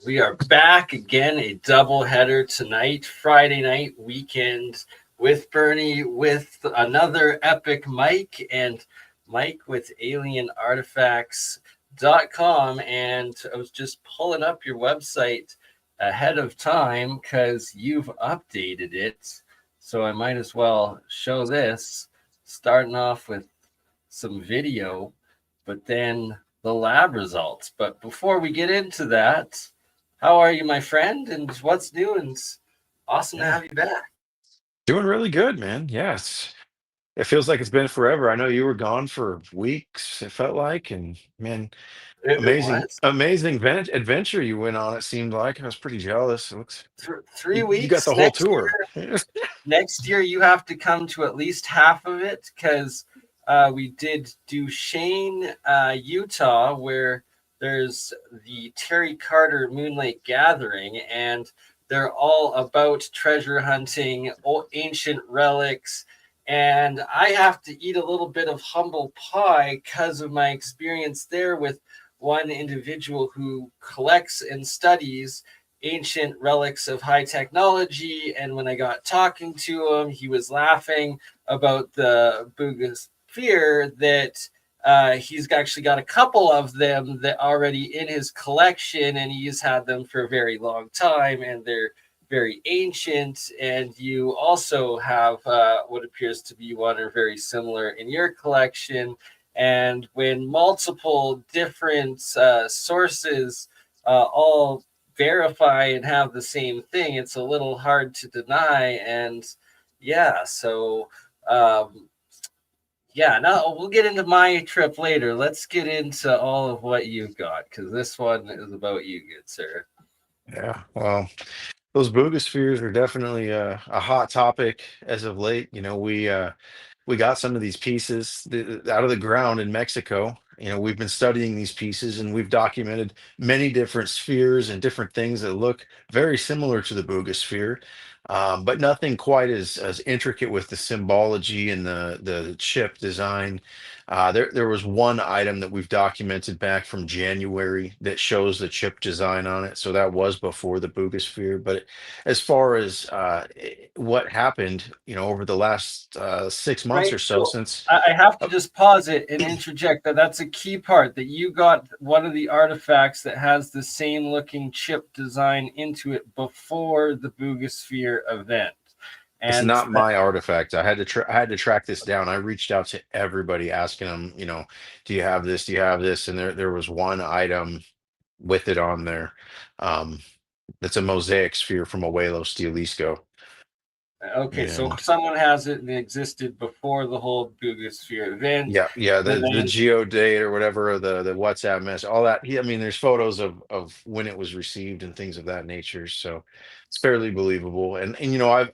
We are back again, a double header tonight, Friday night weekend with Bernie, with another epic Mike, and Mike with ALienArtifacts.com. And I was just pulling up your website ahead of time because you've updated it. So I might as well show this, starting off with some video, but then the lab results. But before we get into that, how are you, my friend? And what's new? And awesome to have you back. Doing really good, man. Yes. It feels like it's been forever. I know you were gone for weeks, it felt like, and man, It amazing, was amazing adventure you went on, it seemed like. I was pretty jealous. It looks three you got weeks. the whole tour. Next year, you have to come to at least half of it because we did Duchesne, Utah, where there's the Terry Carter Moonlight Gathering, and they're all about treasure hunting, ancient relics. And I have to eat a little bit of humble pie because of my experience there with one individual who collects and studies ancient relics of high technology. And when I got talking to him, he was laughing about the Boogosphere that he's actually got a couple of them that already in his collection, and he's had them for a very long time, and they're very ancient. And you also have what appears to be one or very similar in your collection. And when multiple different sources all verify and have the same thing, it's a little hard to deny. And yeah, so now we'll get into my trip later. Let's get into all of what you've got, because this one is about you, good sir. Yeah, well, those boogospheres are definitely a hot topic as of late. We got some of these pieces out of the ground in Mexico. We've been studying these pieces and we've documented many different spheres and different things that look very similar to the Boogosphere, but nothing quite as intricate with the symbology and the chip design. There was one item that we've documented back from January that shows the chip design on it. So that was before the Boogosphere. But as far as what happened, over the last 6 months or Right. so So since. I have to just pause it and interject that that's a key part, that you got one of the artifacts that has the same looking chip design into it before the Boogosphere event. It's And not my artifact. I had to track this down. I reached out to everybody asking them, do you have this? Do you have this? And there was one item with it on there. Um, that's a mosaic sphere from Abuelo Stilisco. okay, so And someone has it and it existed before the whole Boogosphere event. yeah, And the then geodate or whatever, or the WhatsApp mess, all that. I mean, there's photos of when it was received and things of that nature. So it's fairly believable. And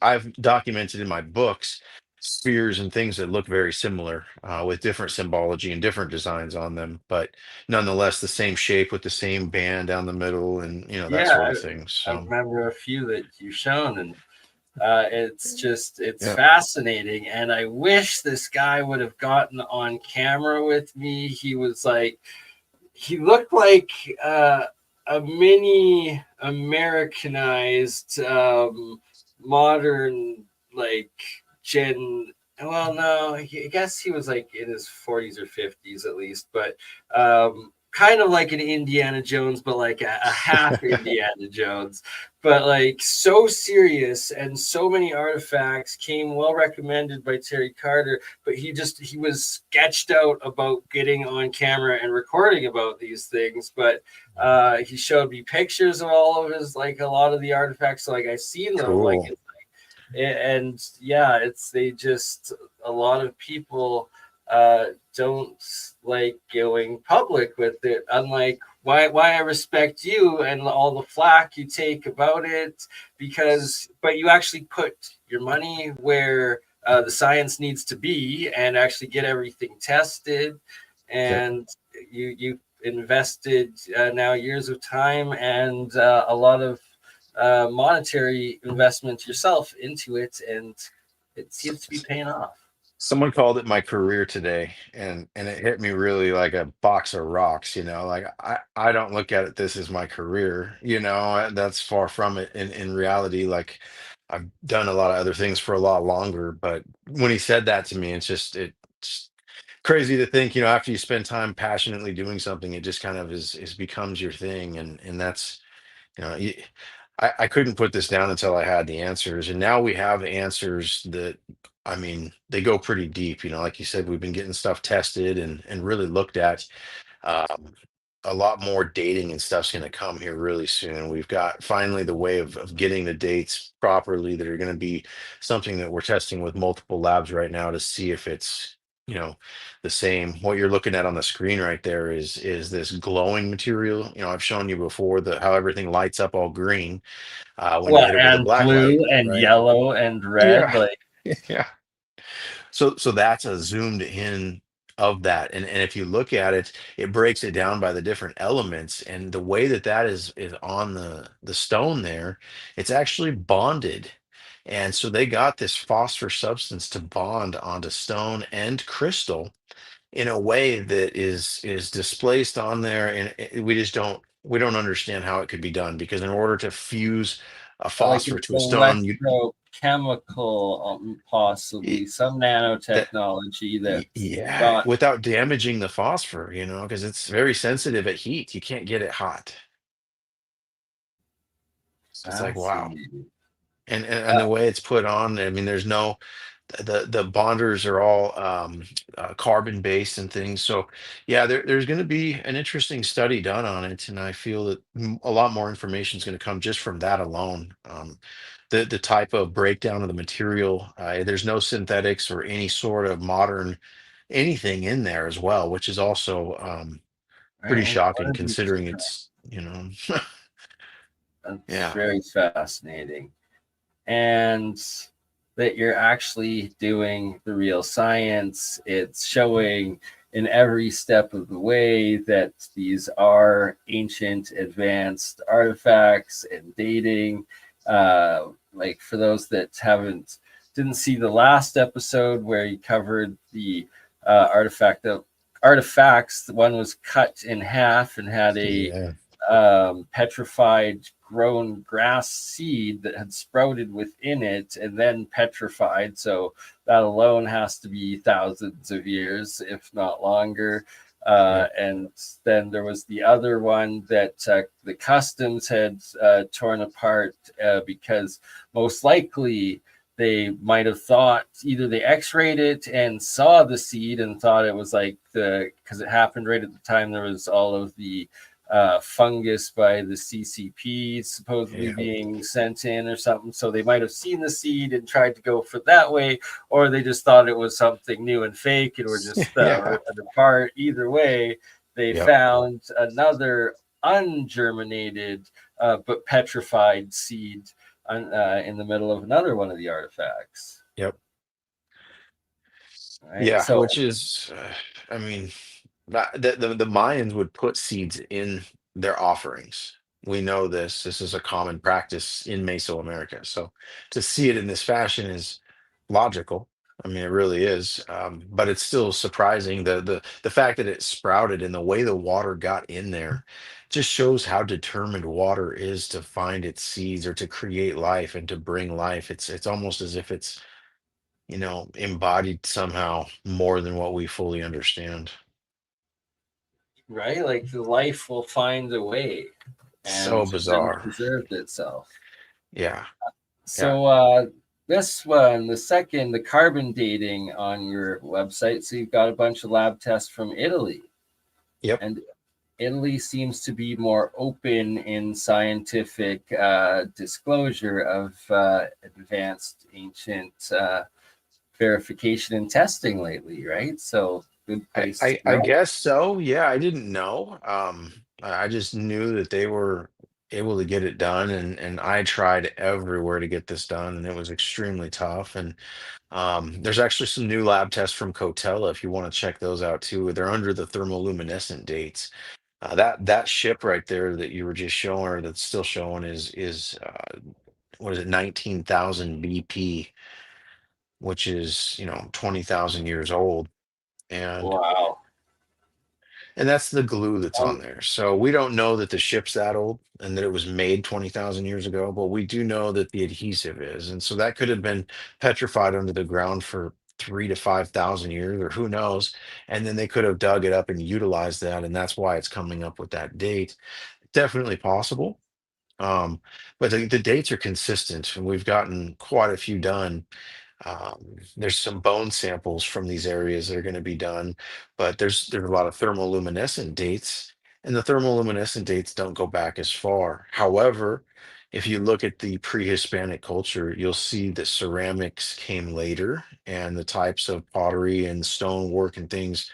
I've documented in my books spheres and things that look very similar, with different symbology and different designs on them, but nonetheless the same shape with the same band down the middle and that yeah, sort of thing. I So remember a few that you've shown, and it's yeah. fascinating. And I wish this guy would have gotten on camera with me. He looked like a mini Americanized modern, like, Gen. Well, no, I guess he was like in his 40s or 50s at least, but kind of like an Indiana Jones, but like a half Indiana Jones. But like so serious, and so many artifacts came well recommended by Terry Carter, but he was sketched out about getting on camera and recording about these things. But he showed me pictures of all of his, like, a lot of the artifacts. So like I seen them, like, Cool. and yeah, it's they just a lot of people don't like going public with it, unlike why I respect you and all the flack you take about it, because but you actually put your money where the science needs to be and actually get everything tested. Yep. And you invested now years of time and a lot of monetary investment yourself into it, and it seems to be paying off. Someone called it my career today, and it hit me really like a box of rocks, like I don't look at it this as my career, that's far from it in reality. Like I've done a lot of other things for a lot longer, but when he said that to me, it's crazy to think, after you spend time passionately doing something, it just kind of is becomes your thing, and that's you know, y- I couldn't put this down until I had the answers, and now we have answers that, I mean, they go pretty deep. Like you said, we've been getting stuff tested and really looked at. Um, a lot more dating and stuff's going to come here really soon. We've got finally the way of getting the dates properly that are going to be something that we're testing with multiple labs right now to see if it's, you know, the same. What you're looking at on the screen right there is this glowing material. I've shown you before the how everything lights up all green when you Well, hit it with a and black light, blue and right? yellow and red, Yeah. like Yeah. So that's a zoomed in of that, and if you look at it, it breaks it down by the different elements, and the way that that is on the stone there, it's actually bonded, and so they got this phosphor substance to bond onto stone and crystal in a way that is displaced on there, and we don't understand how it could be done, because in order to fuse a like phosphor it's to a stone, you electrochemical, possibly some that nanotechnology that's yeah, not without damaging the phosphor, because it's very sensitive at heat. You can't get it hot. So it's like, wow. fascinating. And the way it's put on, I mean, there's no the bonders are all carbon based and things. So yeah, there's going to be an interesting study done on it, and I feel that a lot more information is going to come just from that alone. The type of breakdown of the material, there's no synthetics or any sort of modern anything in there as well, which is also Right, pretty shocking incredibly considering interesting. it's. That's Yeah, very fascinating. And that you're actually doing the real science. It's showing in every step of the way that these are ancient, advanced artifacts and dating. Like for those that didn't see the last episode where you covered the artifacts, one was cut in half and had a yeah, petrified grown grass seed that had sprouted within it and then petrified. So that alone has to be thousands of years, if not longer. yeah, And then there was the other one that the customs had torn apart because most likely they might have thought either they x-rayed it and saw the seed and thought it was like because it happened right at the time there was all of the fungus by the CCP supposedly yeah, being sent in or something. So they might have seen the seed and tried to go for that way, or they just thought it was something new and fake and were just yeah, ripping it apart. Either way, they yep, found another ungerminated but petrified seed in the middle of another one of the artifacts. yep. Right. Yeah, So which is, I mean, the Mayans would put seeds in their offerings. We know this. This is a common practice in Mesoamerica. So to see it in this fashion is logical. I mean, it really is. But it's still surprising. The fact that it sprouted and the way the water got in there just shows how determined water is to find its seeds or to create life and to bring life. It's almost as if it's, embodied somehow more than what we fully understand. right, like the life will find a way So and then bizarre. preserved itself. Yeah. Yeah. So this one, the carbon dating on your website. So you've got a bunch of lab tests from Italy, Yep. and Italy seems to be more open in scientific disclosure of advanced ancient verification and testing lately, right? So good I, place to I I start. guess so. Yeah, I didn't know. I just knew that they were able to get it done, and I tried everywhere to get this done, and it was extremely tough. And there's actually some new lab tests from Cotella if you want to check those out too. They're under the thermoluminescent dates. That ship right there that you were just showing, or that's still showing, is what is it, 19,000 BP. which is 20,000 years old, and Wow. that's the glue that's Um, on there. So we don't know that the ship's that old and that it was made 20,000 years ago, but we do know that the adhesive is. And so that could have been petrified under the ground for 3 to 5,000 years, or who knows. And then they could have dug it up and utilized that. And that's why it's coming up with that date. Definitely possible. Um, but the dates are consistent, and we've gotten quite a few done. There's some bone samples from these areas that are going to be done, but there's a lot of thermoluminescent dates, and the thermoluminescent dates don't go back as far. However, if you look at the pre-Hispanic culture, you'll see that ceramics came later, and the types of pottery and stonework and things,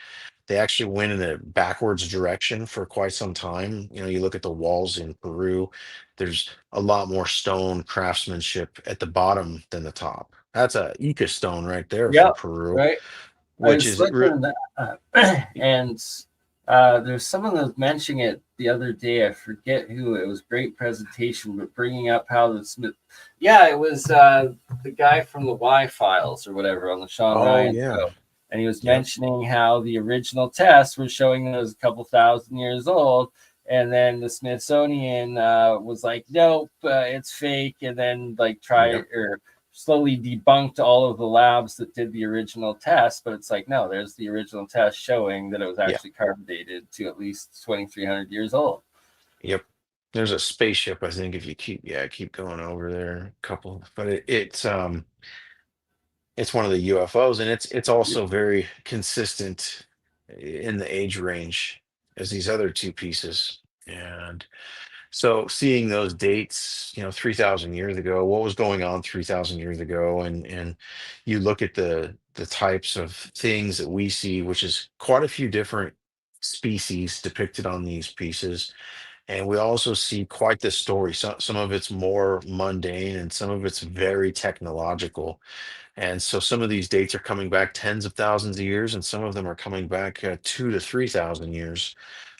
they actually went in a backwards direction for quite some time. You look at the walls in Peru, there's a lot more stone craftsmanship at the bottom than the top. That's a Ica stone right there from yep. Peru, Right. I which was is looking at that, and there's someone that was mentioning it the other day. I forget who. It was great presentation, but bringing up how the Smith. Yeah, it was the guy from the Y Files or whatever on the Sean oh Ryan yeah, show, and he was yep, mentioning how the original test was showing that it was a couple thousand years old. And then the Smithsonian was like, "Nope, it's fake." And then like try yep, or slowly debunked all of the labs that did the original test, but it's like, no, there's the original test showing that it was yeah, actually carbon dated to at least 2,300 years old. yep. There's a spaceship, I think, if you keep going over there, a couple, but it's one of the UFOs, and it's also very consistent in the age range as these other two pieces. And so seeing those dates, 3,000 years ago, what was going on 3,000 years ago, and you look at the types of things that we see, which is quite a few different species depicted on these pieces. And we also see quite the story. Some of it's more mundane and some of it's very technological. And so some of these dates are coming back tens of thousands of years, and some of them are coming back 2 to 3 thousand years.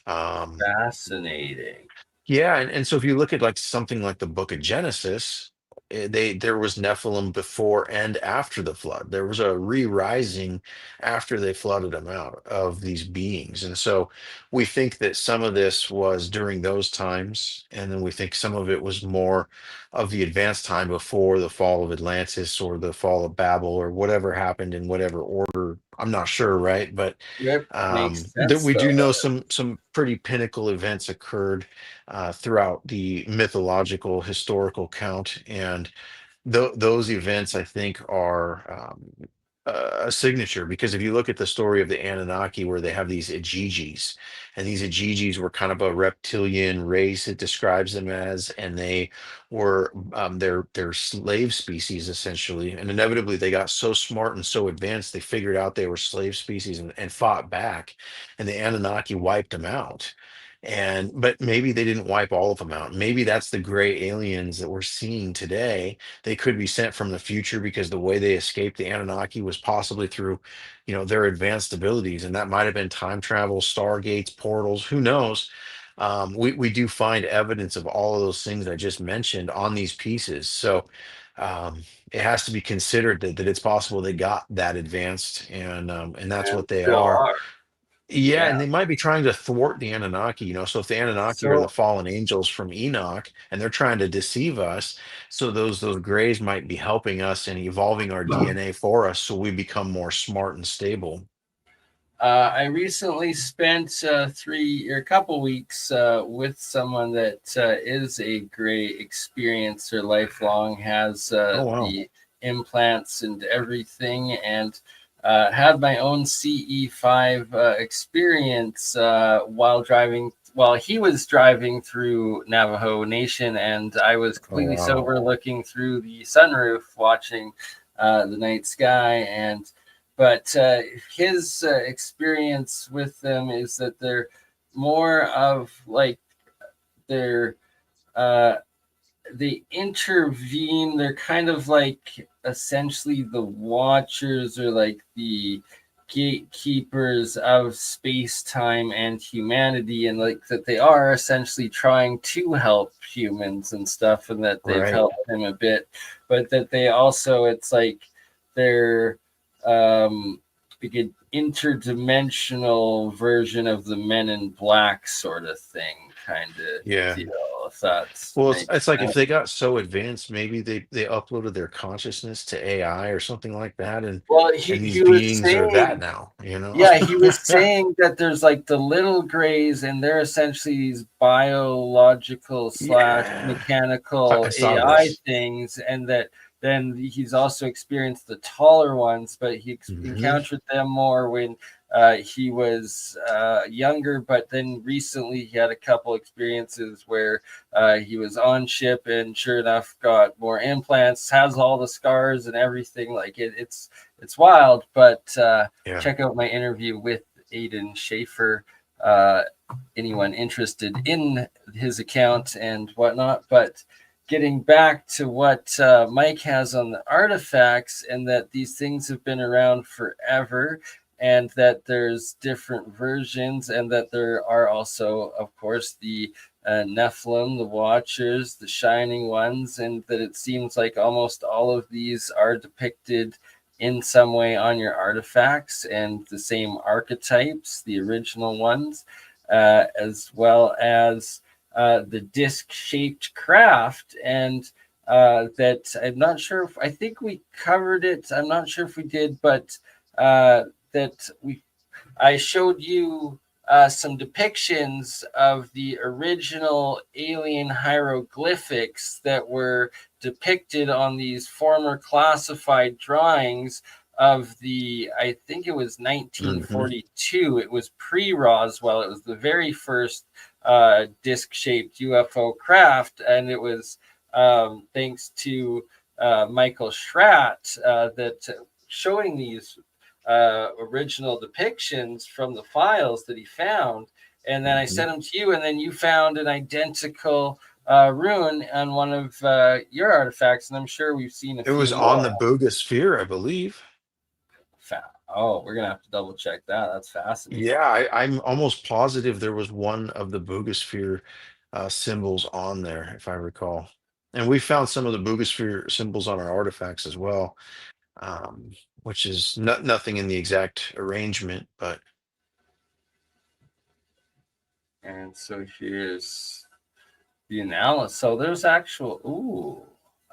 Um, Fascinating. yeah, and so if you look at like something like the Book of Genesis, there was Nephilim before and after the flood. There was a re-rising after they flooded them out of these beings, and so we think that some of this was during those times, and then we think some of it was more of the advanced time before the fall of Atlantis or the fall of Babel or whatever happened in whatever order. I'm not sure, right? But Yep. Makes that sense we though. do know some pretty pinnacle events occurred throughout the mythological historical count, and those events I think are a signature, because if you look at the story of the Anunnaki, where they have these Ajijis, and these Ajijis were kind of a reptilian race, it describes them as, and they were they're slave species essentially, and inevitably they got so smart and so advanced they figured out they were slave species and fought back, and the Anunnaki wiped them out. But maybe they didn't wipe all of them out. Maybe that's the gray aliens that we're seeing today. They could be sent from the future, because the way they escaped the Anunnaki was possibly through, their advanced abilities, and that might have been time travel, stargates, portals. Who knows? We do find evidence of all of those things I just mentioned on these pieces. So it has to be considered that it's possible they got that advanced, and that's And what they still are. are. Yeah, Yeah. and they might be trying to thwart the Anunnaki, So if the Anunnaki are the So fallen angels from Enoch, and they're trying to deceive us, so those grays might be helping us and evolving our DNA for us, so we become more smart and stable. I recently spent a couple weeks with someone that is a great experiencer, lifelong, has Oh wow. the implants and everything, and had my own CE5 experience while he was driving through Navajo Nation, and I was Oh completely wow. sober looking through the sunroof, watching the night sky. And but his experience with them is that they're more of like they're uh, they intervene. They're kind of like essentially the watchers or like the gatekeepers of space time and humanity, and like that they are essentially trying to help humans and stuff, and that they've Right. helped him a bit, but that they also, it's like they're like an interdimensional version of the Men in Black sort of thing, kind of Yeah. deal. If that Well, makes it's like if sense. they got so advanced, maybe they uploaded their consciousness to AI or something like that, Well, and these he was beings are that saying, now, you know? yeah, he was saying that there's like the little grays, and they're essentially these biological slash Yeah, I mechanical saw AI this. things, and that then he's also experienced the taller ones, but he Hmm. encountered them more when he was younger. But then recently, he had a couple experiences where he was on ship, and sure enough, got more implants, has all the scars and everything. Like it's wild, but. Yeah. Check out my interview with Aiden Schaefer. Uh, Anyone interested in his account and whatnot. But getting back to what Mike has on the artifacts, and that these things have been around forever, and that there's different versions, and that there are also, of course, the Nephilim, the Watchers, the Shining Ones, and that it seems like almost all of these are depicted in some way on your artifacts, and the same archetypes, the original ones, as well as the disc shaped craft. And that I'm not sure if I think we covered it. I'm not sure if we did, but that I showed you some depictions of the original alien hieroglyphics that were depicted on these former classified drawings of the, I think it was Hmm. 1942. It was pre Roswell. It was the very first disc shaped UFO craft. And it was thanks to Michael Schratt that showing these original depictions from the files that he found, and then I Hmm. sent them to you, and then you found an identical rune on one of your artifacts, and I'm sure we've seen a It few was on the more. Boogosphere, I believe. Oh, we're gonna have to double check that. That's fascinating. Yeah, I'm almost positive there was one of the Boogosphere symbols on there, if I recall. And we found some of the Boogosphere symbols on our artifacts as well, which is nothing in the exact arrangement, but And so here's the analysis. So there's actual. Ooh,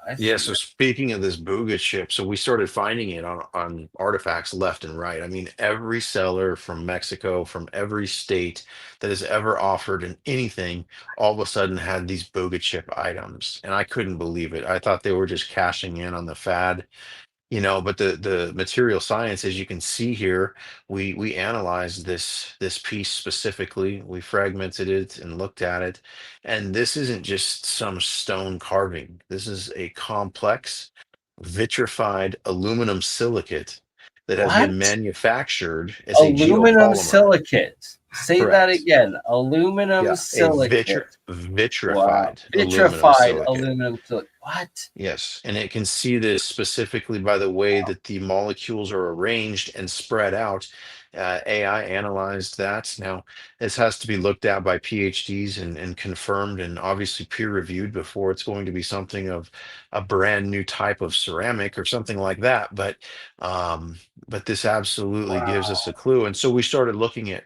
I yeah. see So that. speaking of this Booga chip, so we started finding it on artifacts left and right. I mean, every seller from Mexico, from every state that has ever offered in anything, all of a sudden had these Booga chip items, and I couldn't believe it. I thought they were just cashing in on the fad. But the material science, as you can see here, we analyzed this piece specifically. We fragmented it and looked at it, and this isn't just some stone carving. This is a complex vitrified aluminum silicate that has been What? manufactured as a Aluminum geopolymer. silicate. Say that Correct. again. Aluminum Yeah, a silicate. Wow. vitrified aluminum Vitrified silicate. aluminum silicate. What? Yes, and it can see this specifically by the way that the molecules are arranged and spread out. AI analyzed that. Now, this has to be looked at by PhDs and confirmed and obviously peer reviewed before it's going to be something of a brand new type of ceramic or something like that. Um, but this absolutely gives us a Wow. clue. And so we started looking at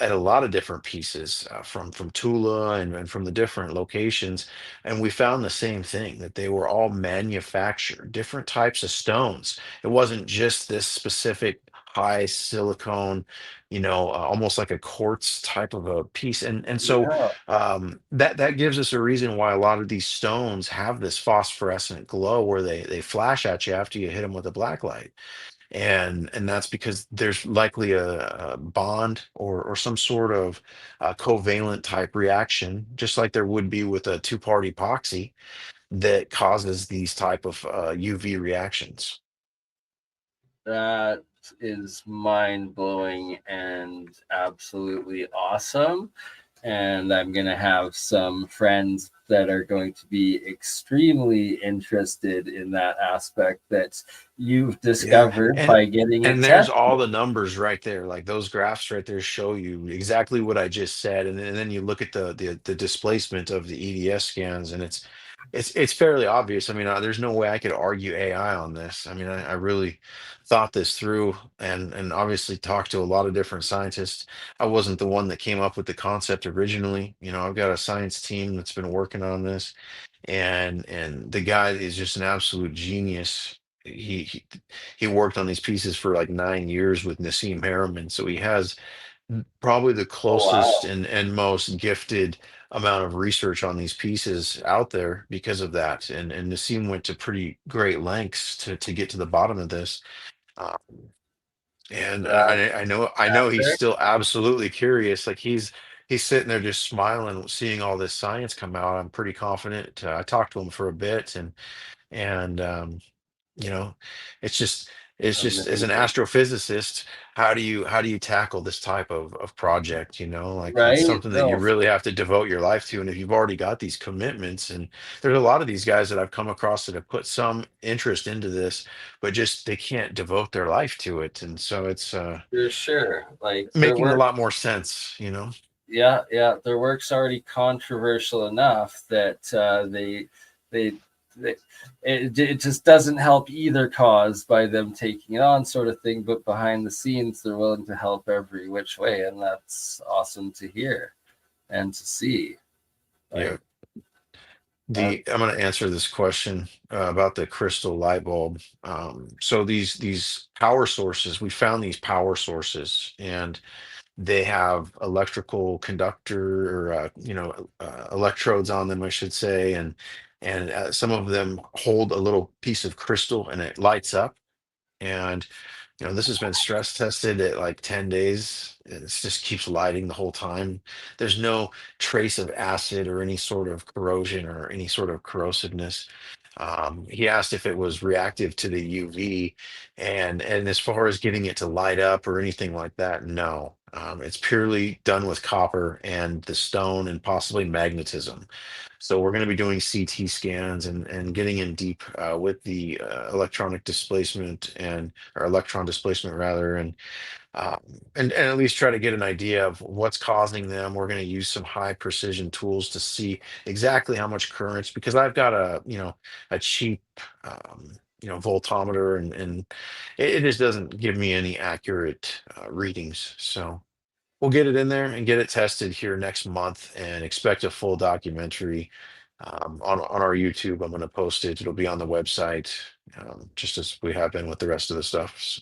a lot of different pieces from Tula and from the different locations, and we found the same thing, that they were all manufactured, different types of stones. It wasn't just this specific high silicone, almost like a quartz type of a piece. And so Yeah. that gives us a reason why a lot of these stones have this phosphorescent glow where they flash at you after you hit them with a black light. And that's because there's likely a bond or some sort of covalent type reaction, just like there would be with a two-part epoxy, that causes these type of UV reactions. That is mind blowing and absolutely awesome. And I'm going to have some friends that are going to be extremely interested in that aspect that you've Yeah, discovered and by getting it and there's tested. all the numbers right there. Like those graphs right there show you exactly what I just said, and then you look at the displacement of the EDS scans, and It's fairly obvious. I mean, there's no way I could argue AI on this. I mean, I really thought this through and obviously talked to a lot of different scientists. I wasn't the one that came up with the concept originally. You know, I've got a science team that's been working on this, and the guy is just an absolute genius. He worked on these pieces for like 9 years with Nassim Harriman, so he has probably the Oh closest wow. and most gifted amount of research on these pieces out there because of that. And Nassim went to pretty great lengths to get to the bottom of this. Um, and I know he's Fantastic. still absolutely curious. Like he's sitting there just smiling, seeing all this science come out. I'm pretty confident. I talked to him for a bit, and you know it's just as an Amazing. astrophysicist, how do you tackle this type of project, like it's Right? something that you No, really have to devote your life to. And if you've already got these commitments, and there's a lot of these guys that I've come across that have put some interest into this, but just they can't devote their life to it, and so it's for sure. Like their making a work, lot more sense. yeah, yeah, their work's already controversial enough that they they it just doesn't help either cause by them taking it on, sort of thing. But behind the scenes, they're willing to help every which way, and that's awesome to hear and to see. Yeah. Like The that's I'm going to answer this question about the crystal light bulb. So these power sources, we found these power sources, and they have electrical conductor or electrodes on them, I should say, and some of them hold a little piece of crystal, and it lights up. And this has been stress tested at like 10 days. It just keeps lighting the whole time. There's no trace of acid or any sort of corrosion or any sort of corrosiveness. He asked if it was reactive to the UV, and as far as getting it to light up or anything like that, no. It's purely done with copper and the stone and possibly magnetism. So we're going to be doing CT scans and getting in deep with the electronic displacement or electron displacement rather, um, and at least try to get an idea of what's causing them. We're going to use some high precision tools to see exactly how much currents, because I've got a cheap voltometer, and it just doesn't give me any accurate readings. So we'll get it in there and get it tested here next month, and expect a full documentary on our YouTube. I'm going to post it. It'll be on the website, just as we have been with the rest of the stuff.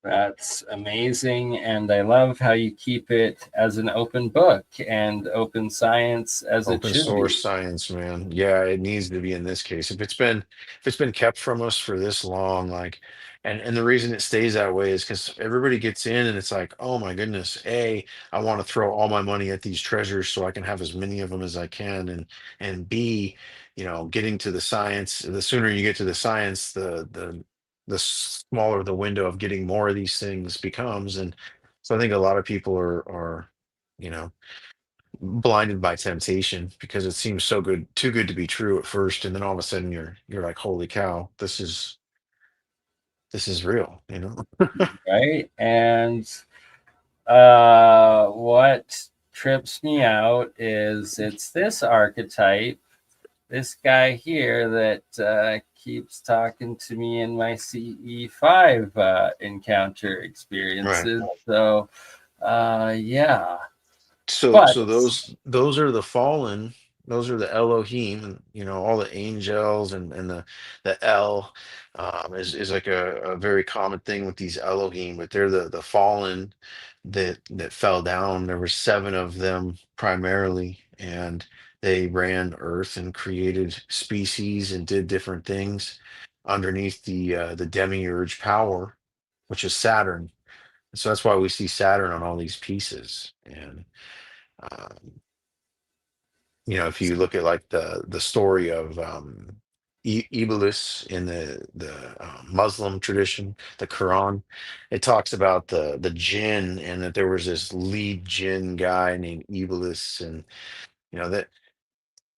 That's amazing. And I love how you keep it as an open book and open science as it Open should source be. science, man. Yeah, it needs to be in this case. If it's been kept from us for this long, like, and the reason it stays that way is because everybody gets in and it's like, oh my goodness, I want to throw all my money at these treasures so I can have as many of them as I can, and B, getting to the science. The sooner you get to the science, the smaller the window of getting more of these things becomes. And so I think a lot of people are, you know blinded by temptation because it seems so good, too good to be true at first, and then all of a sudden you're like, holy cow, this is real. Right. And what trips me out is it's this archetype, this guy here that keeps talking to me in my CE5 encounter Right. experiences. So, yeah. So But so those are the fallen, those are the Elohim, and all the angels, and the El is like a very common thing with these Elohim, but they're the fallen that fell down. There were seven of them primarily, and they ran Earth and created species and did different things underneath the demiurge power, which is Saturn. So that's why we see Saturn on all these pieces. And um, if you look at like the story of Iblis in the Muslim tradition, the Quran, it talks about the jinn, and that there was this lead jinn guy named Iblis, and that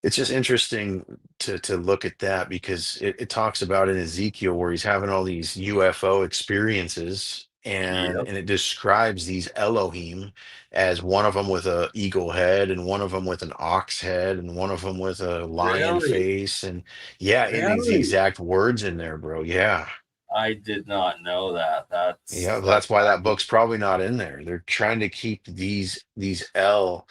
it's just interesting to look at that, because it talks about in Ezekiel where he's having all these UFO experiences, Yep. and it describes these Elohim as one of them with a eagle head, and one of them with an ox head, and one of them with a lion Really? face, and yeah, it needs the Really? exact words in there, bro. Yeah. I did not know that. Yeah, That's that's why that book's probably not in there. They're trying to keep these L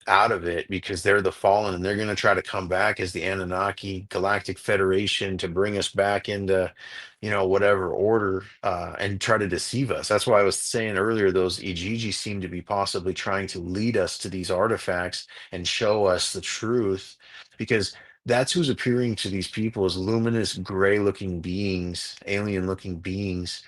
out of it because they're the fallen, and they're going to try to come back as the Anunnaki Galactic Federation to bring us back into, whatever order, and try to deceive us. That's why I was saying earlier, those Ijiji seem to be possibly trying to lead us to these artifacts and show us the truth, because that's who's appearing to these people as luminous gray looking beings, alien looking beings.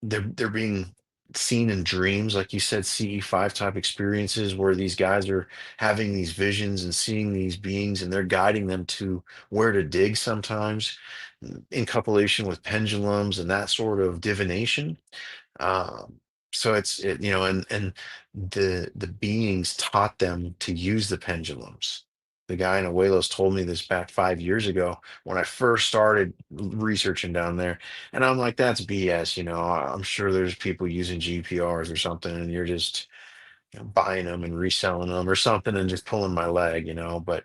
They're being seen in dreams, like you said, CE5 type experiences where these guys are having these visions and seeing these beings, and they're guiding them to where to dig sometimes, in correlation with pendulums and that sort of divination. um, so and the beings taught them to use the pendulums. The guy in Abuelos told me this back 5 years ago when I first started researching down there. And I'm like, that's BS. I'm sure there's people using GPRs or something, and you're just, buying them and reselling them or something and just pulling my leg, but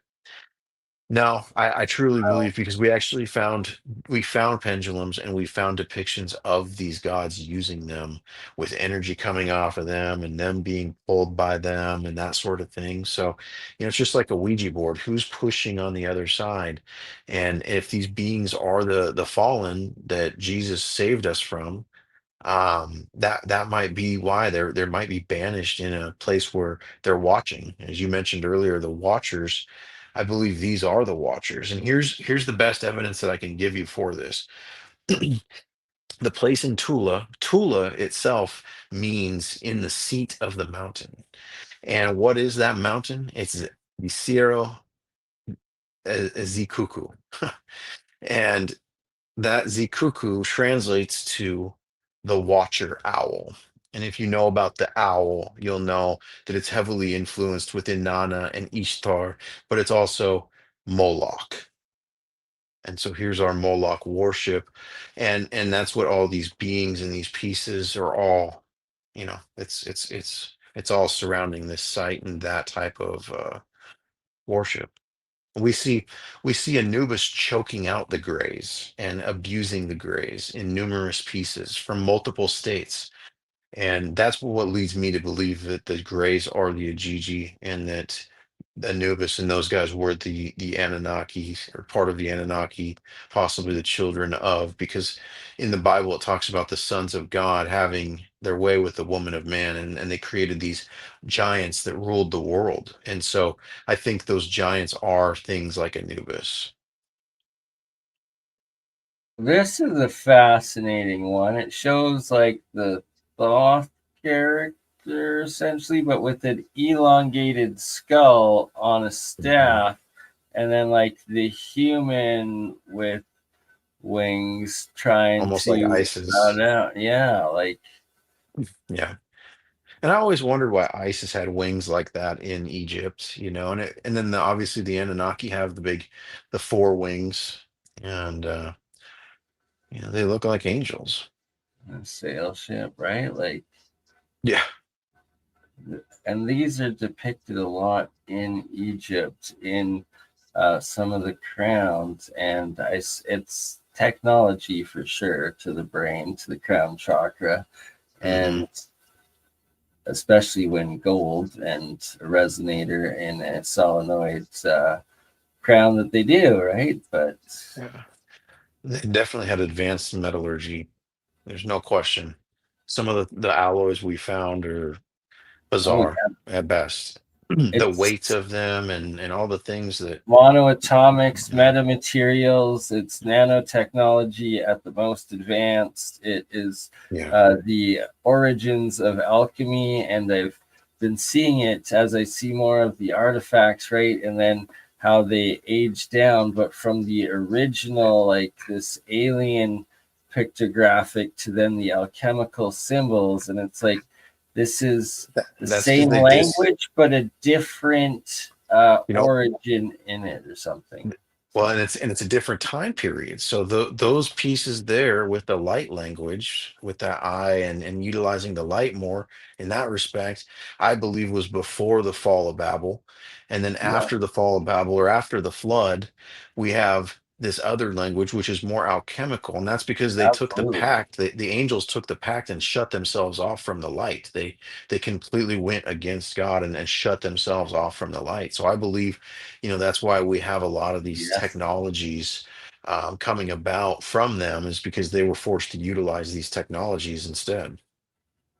no, I truly believe, because we found pendulums, and we found depictions of these gods using them, with energy coming off of them and them being pulled by them and that sort of thing. So, it's just like a Ouija board. Who's pushing on the other side? And if these beings are the fallen that Jesus saved us from, that might be why they might be banished in a place where they're watching. As you mentioned earlier, the watchers, I believe these are the watchers. And here's the best evidence that I can give you for this. The place in Tula itself means in the seat of the mountain. And what is that mountain? It's the Cerro Zikuku. And that Zikuku translates to the watcher owl. And if you know about the owl, you'll know that it's heavily influenced with Inanna and Ishtar, but it's also Moloch. And so here's our Moloch worship. And that's what all these beings and these pieces are all, it's all surrounding this site and that type of worship. We see we see Anubis choking out the Greys and abusing the Greys in numerous pieces from multiple states. And that's what leads me to believe that the Greys are the Ajiji, and that Anubis and those guys were the Anunnaki, or part of the Anunnaki, possibly the children of, because in the Bible it talks about the sons of God having their way with the woman of man, and they created these giants that ruled the world. And so I think those giants are things like Anubis. This is a fascinating one. It shows like the Thoth character essentially, but with an elongated skull on a Mhm. staff, and then like the human with wings trying Almost like to Isis. out. Yeah, like Yeah. And I always wondered why Isis had wings like that in Egypt, and then obviously the Anunnaki have the four wings, and they look like angels. a sail ship, right? Like, Yeah. and these are depicted a lot in Egypt in some of the crowns, and it's technology for sure to the brain, to the crown chakra, Hmm. and especially when gold and a resonator in a solenoid crown that they do, right? But Yeah. They definitely had advanced metallurgy. There's no question. Some of the alloys we found are oh bizarre yeah, at best. The weight it's of them and all the things that, monoatomics, yeah. metamaterials, it's nanotechnology at the most advanced. It is Yeah. the origins of alchemy, and I've been seeing it as I see more of the artifacts, right? And then how they age down, but from the original, like this alien pictographic to then the alchemical symbols. And it's like, this is the That's because same they dis language, but a different you know origin in it or something. Well, and it's a different time period. So those pieces there with the light language, with that eye and utilizing the light more in that respect, I believe was before the fall of Babel. And then Yeah, after the fall of Babel or after the flood, we have this other language which is more alchemical. And that's because they took the absolutely. pact, the angels took the pact and shut themselves off from the light. They completely went against God and shut themselves off from the light. So I believe that's why we have a lot of these Yes. technologies coming about from them, is because they were forced to utilize these technologies instead.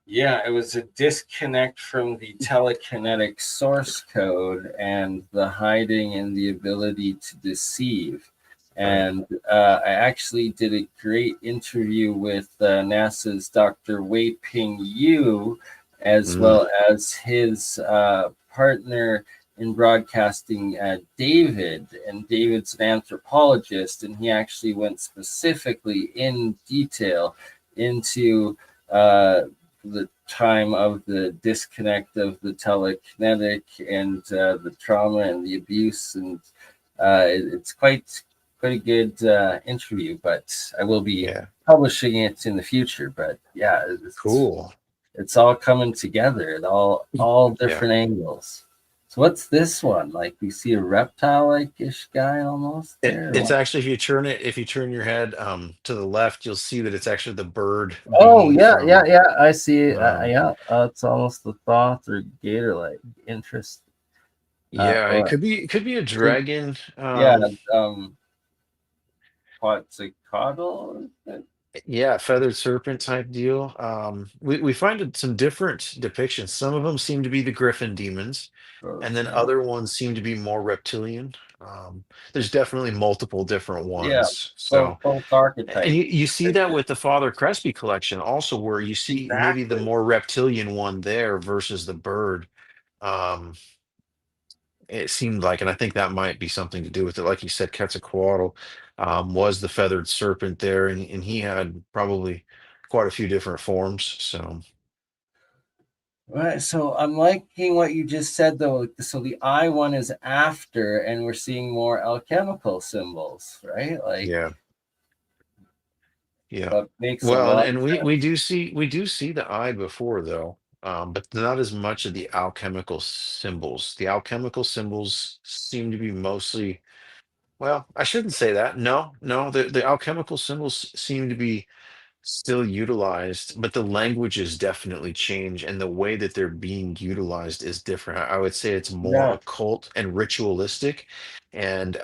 Yeah, it was a disconnect from the telekinetic source code and the hiding and the ability to deceive. Right. And I actually did a great interview with NASA's Dr. Wei Ping Yu, as Mm, well as his partner in broadcasting, David. And David's an anthropologist, and he actually went specifically in detail into uh, the time of the disconnect of the telekinetic and the trauma and the abuse, and it's quite a good interview. But I will be yeah. publishing it in the future. But yeah, Cool. it's all coming together at all Yeah. different angles. So what's this one? Like we see a reptile like ish guy almost there. Or It's what? actually, if you turn your head to the left, you'll see that it's actually the bird Oh being yeah, from I see. um Yeah, it's almost the thoth or gator like interest. yeah, it Or could be a dragon. yeah, what's it called? Yeah, feathered serpent type deal. We find some different depictions. Some of them seem to be the griffin demons, and then Yeah, other ones seem to be more reptilian. There's definitely multiple different yeah, ones. both So, both and archetypes. you see that with the Father Crespi collection also, where you see maybe the Exactly. more reptilian one there versus the bird. Um, it seemed like, and I think that might be something to do with it. Like you said, Quetzalcoatl was the feathered serpent there, and he had probably quite a few different forms. So Right. So I'm liking what you just said though. So the I one is after, and we're seeing more alchemical symbols, right? Like yeah, yeah. that makes a Well, and, lot of and we sense. do see the eye before though, but not as much of the alchemical symbols. The alchemical symbols seem to be mostly. Well, I shouldn't say that. No, no, the alchemical symbols seem to be still utilized, but the languages definitely change, and the way that they're being utilized is different. I would say it's more Yeah, occult and ritualistic, and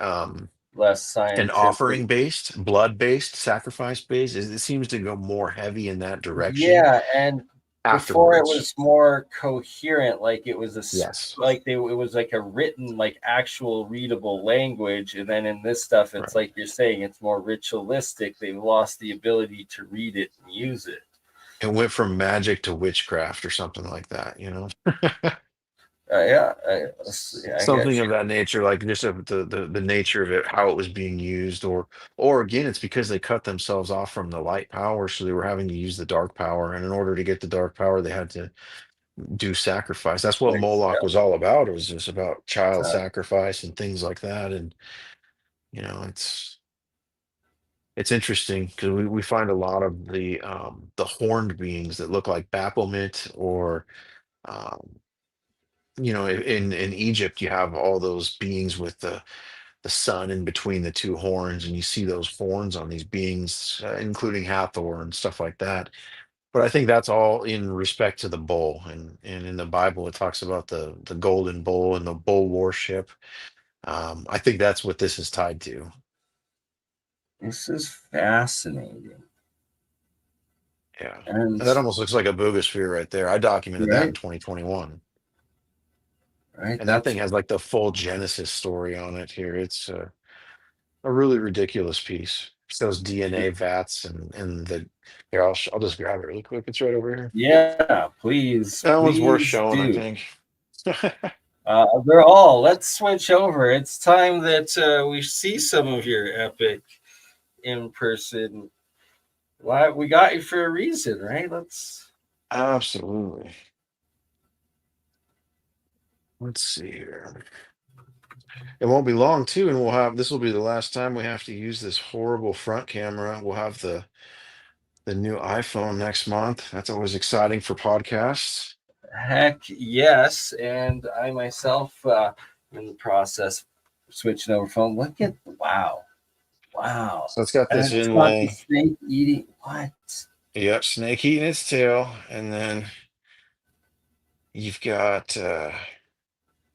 less offering scientific. based, blood based, sacrifice based. It seems to go more heavy in that direction Yeah, and before it afterwards. was more coherent, like it was Yes, it was like a written, like actual readable language, and then in this stuff, it's right. like you're saying, it's more ritualistic. They've lost the ability to read it and use it. It went from magic to witchcraft or something like that. Yeah, I get Something you. of that nature, like just of the nature of it, how it was being used, or again, it's because they cut themselves off from the light power, so they were having to use the dark power, and in order to get the dark power, they had to do sacrifice. That's what Like, Moloch yeah, was all about. It was just about child uh, sacrifice and things like that, and it's interesting because we find a lot of the horned beings that look like Baphomet, or um, in Egypt, you have all those beings with the sun in between the two horns, and you see those horns on these beings, including Hathor and stuff like that. But I think that's all in respect to the bull, and in the Bible, it talks about the golden bull and the bull worship. I think that's what this is tied to. this is fascinating, Yeah, and that and almost looks like a boogosphere right there. I documented that in right, 2021, right. and that That's thing has like the full Genesis story on it here. It's a really ridiculous piece. Shows DNA vats and the here. I'll just grab it really quick. It's right over here. yeah. Please, That one's worth please showing, I do. think. They're all. Let's switch over. It's time that we see some of your epic in person. Why we got you for a reason, right? Let's. Absolutely. Let's see here. It won't be long too, and we'll have this will be the last time we have to use this horrible front camera. We'll have the new iPhone next month. That's always exciting for podcasts. Heck yes. And I myself am in the process of switching over phone. Look at wow. Wow. So it's got And this it's got the inlay. snake eating what? Yep, snake eating its tail, and then you've got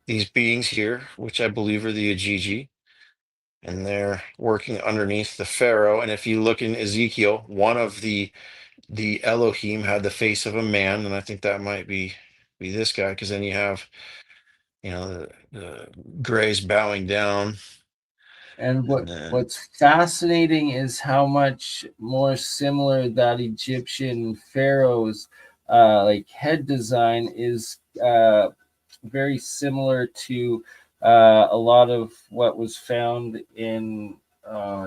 these beings here, which I believe are the Ajiji, and they're working underneath the Pharaoh. And if you look in Ezekiel, one of the Elohim had the face of a man, and I think that might be this guy, because then you have the grays bowing down, And and then what's fascinating is how much more similar that Egyptian pharaoh's like head design is very similar to a lot of what was found in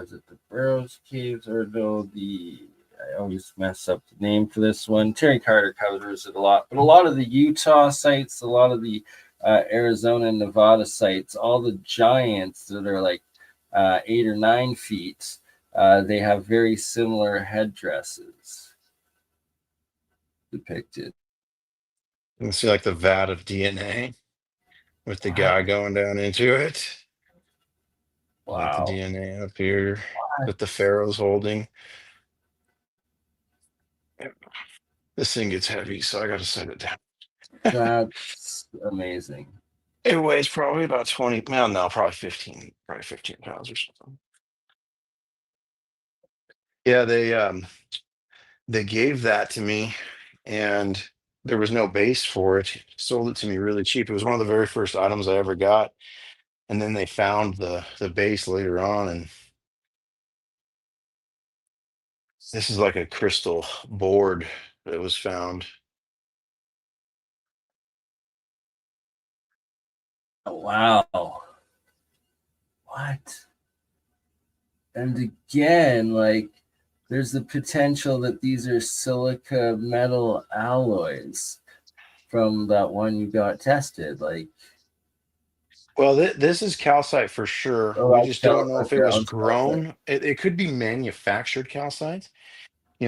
is it the Burroughs Caves or no the I always mess up the name for this one. Terry Carter covers it a lot, but a lot of the Utah sites, a lot of the Arizona and Nevada sites, all the giants that are like 8 or 9 feet, they have very similar headdresses depicted. you can see like the vat of DNA with the What? guy going down into it. You got the Wow. DNA up here that the Pharaoh's holding. This thing gets heavy, so I got to set it down. That's amazing. It weighs probably about 20, well, no, probably 15 pounds or something. Yeah, they gave that to me, and there was no base for it. Sold it to me really cheap. It was one of the very first items I ever got, and then they found the base later on, and this is like a crystal board that was found. Wow. What? And again, like there's the potential that these are silica metal alloys from that one you got tested. Like, Well, this is calcite for sure. oh, We that's just don't know if it okay. I was was calcite. grown. It could be manufactured calcite.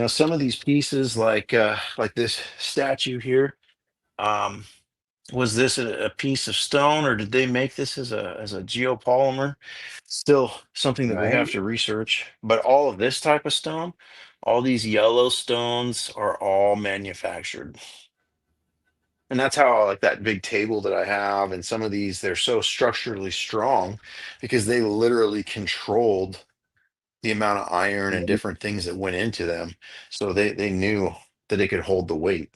Some of these pieces, like this statue here, um, was this a piece of stone, or did they make this as a geopolymer? Still something that we Right? have to research. But all of this type of stone, all these yellow stones are all manufactured. And that's how I like that big table that I have. And some of these, they're so structurally strong because they literally controlled the amount of iron and different things that went into them. So they knew that it could hold the weight.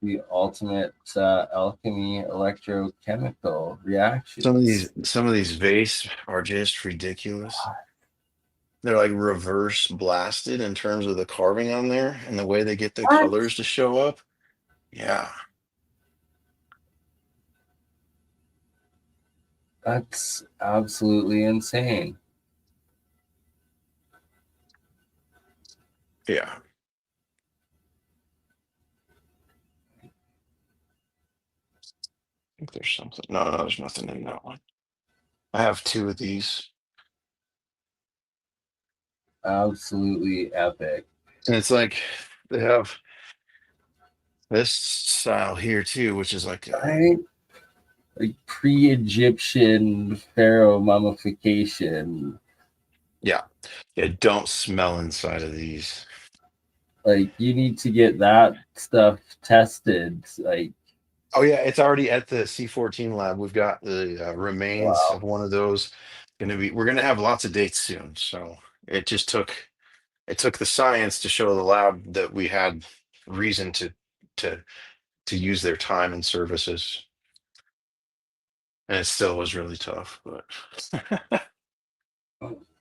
The ultimate alchemy electrochemical Some of these reactions. some of these vase are just ridiculous. They're like reverse blasted in terms of the carving on there and the way they get the What? colors to show up. Yeah. That's absolutely insane. Yeah. I think there's something. No, there's nothing in that one. I have two of these. Absolutely epic. And it's like they have this style here too, which is like Right? Like pre-Egyptian pharaoh mummification. yeah. Yeah, don't smell inside of these. Like you need to get that stuff tested. Like Oh yeah, it's already at the C14 lab. We've got the remains wow. of one of those. We're gonna have lots of dates soon. So it just took the science to show the lab that we had reason to to use their time and services. And it still was really tough, but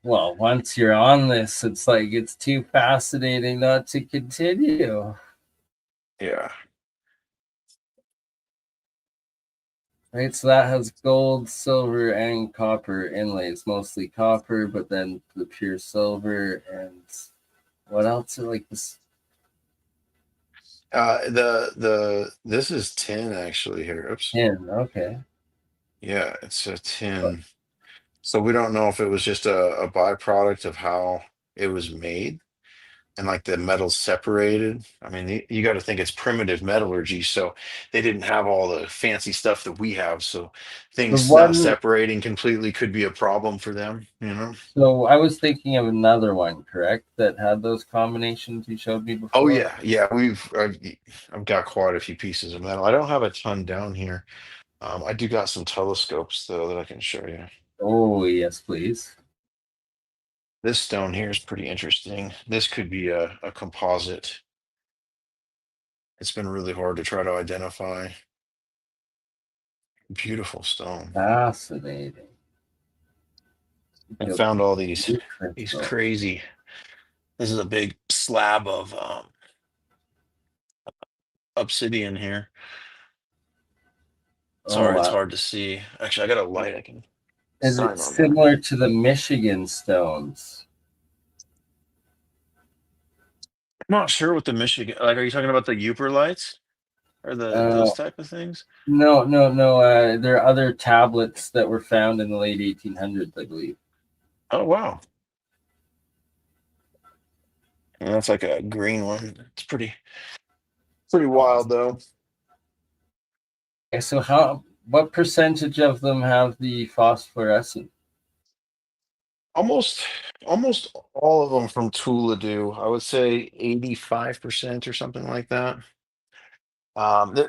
Well, once you're on this, it's like it's too fascinating not to continue. yeah. Right, so that has gold, silver, and copper inlays. Mostly copper, but then the pure silver and what else? Are like this The this is tin actually here. Oops. tin. Okay. Yeah, it's a tin. So we don't know if it was just a byproduct of how it was made and like the metals separated. I mean, you got to think it's primitive metallurgy, so they didn't have all the fancy stuff that we have. So The things not one, separating completely could be a problem for them, you know? so I was thinking of another one, correct, that had those combinations you showed me Oh before. yeah, yeah. I've got quite a few pieces of metal. I don't have a ton down here. I do got some telescopes though that I can show you. Oh, yes, please. This stone here is pretty interesting. This could be a composite. It's been really hard to try to identify. Beautiful stone. Fascinating. I Feel found all blue these crystal. crazy. This is a big slab of obsidian here. Oh, Sorry, it's wow. hard to see. Actually, I got a light I can Is it shine on that. similar to the Michigan stones? I'm not sure what the Michigan. Like, are you talking about the Uper lights or the Uh, those type of things? no, no, no. There are other tablets that were found in the late 1800s, I believe. Oh wow, and that's like a green one. It's pretty wild though. Okay, so what percentage of them have the phosphorescent? Almost almost all of them from Tula do. I would say 85% or something like that.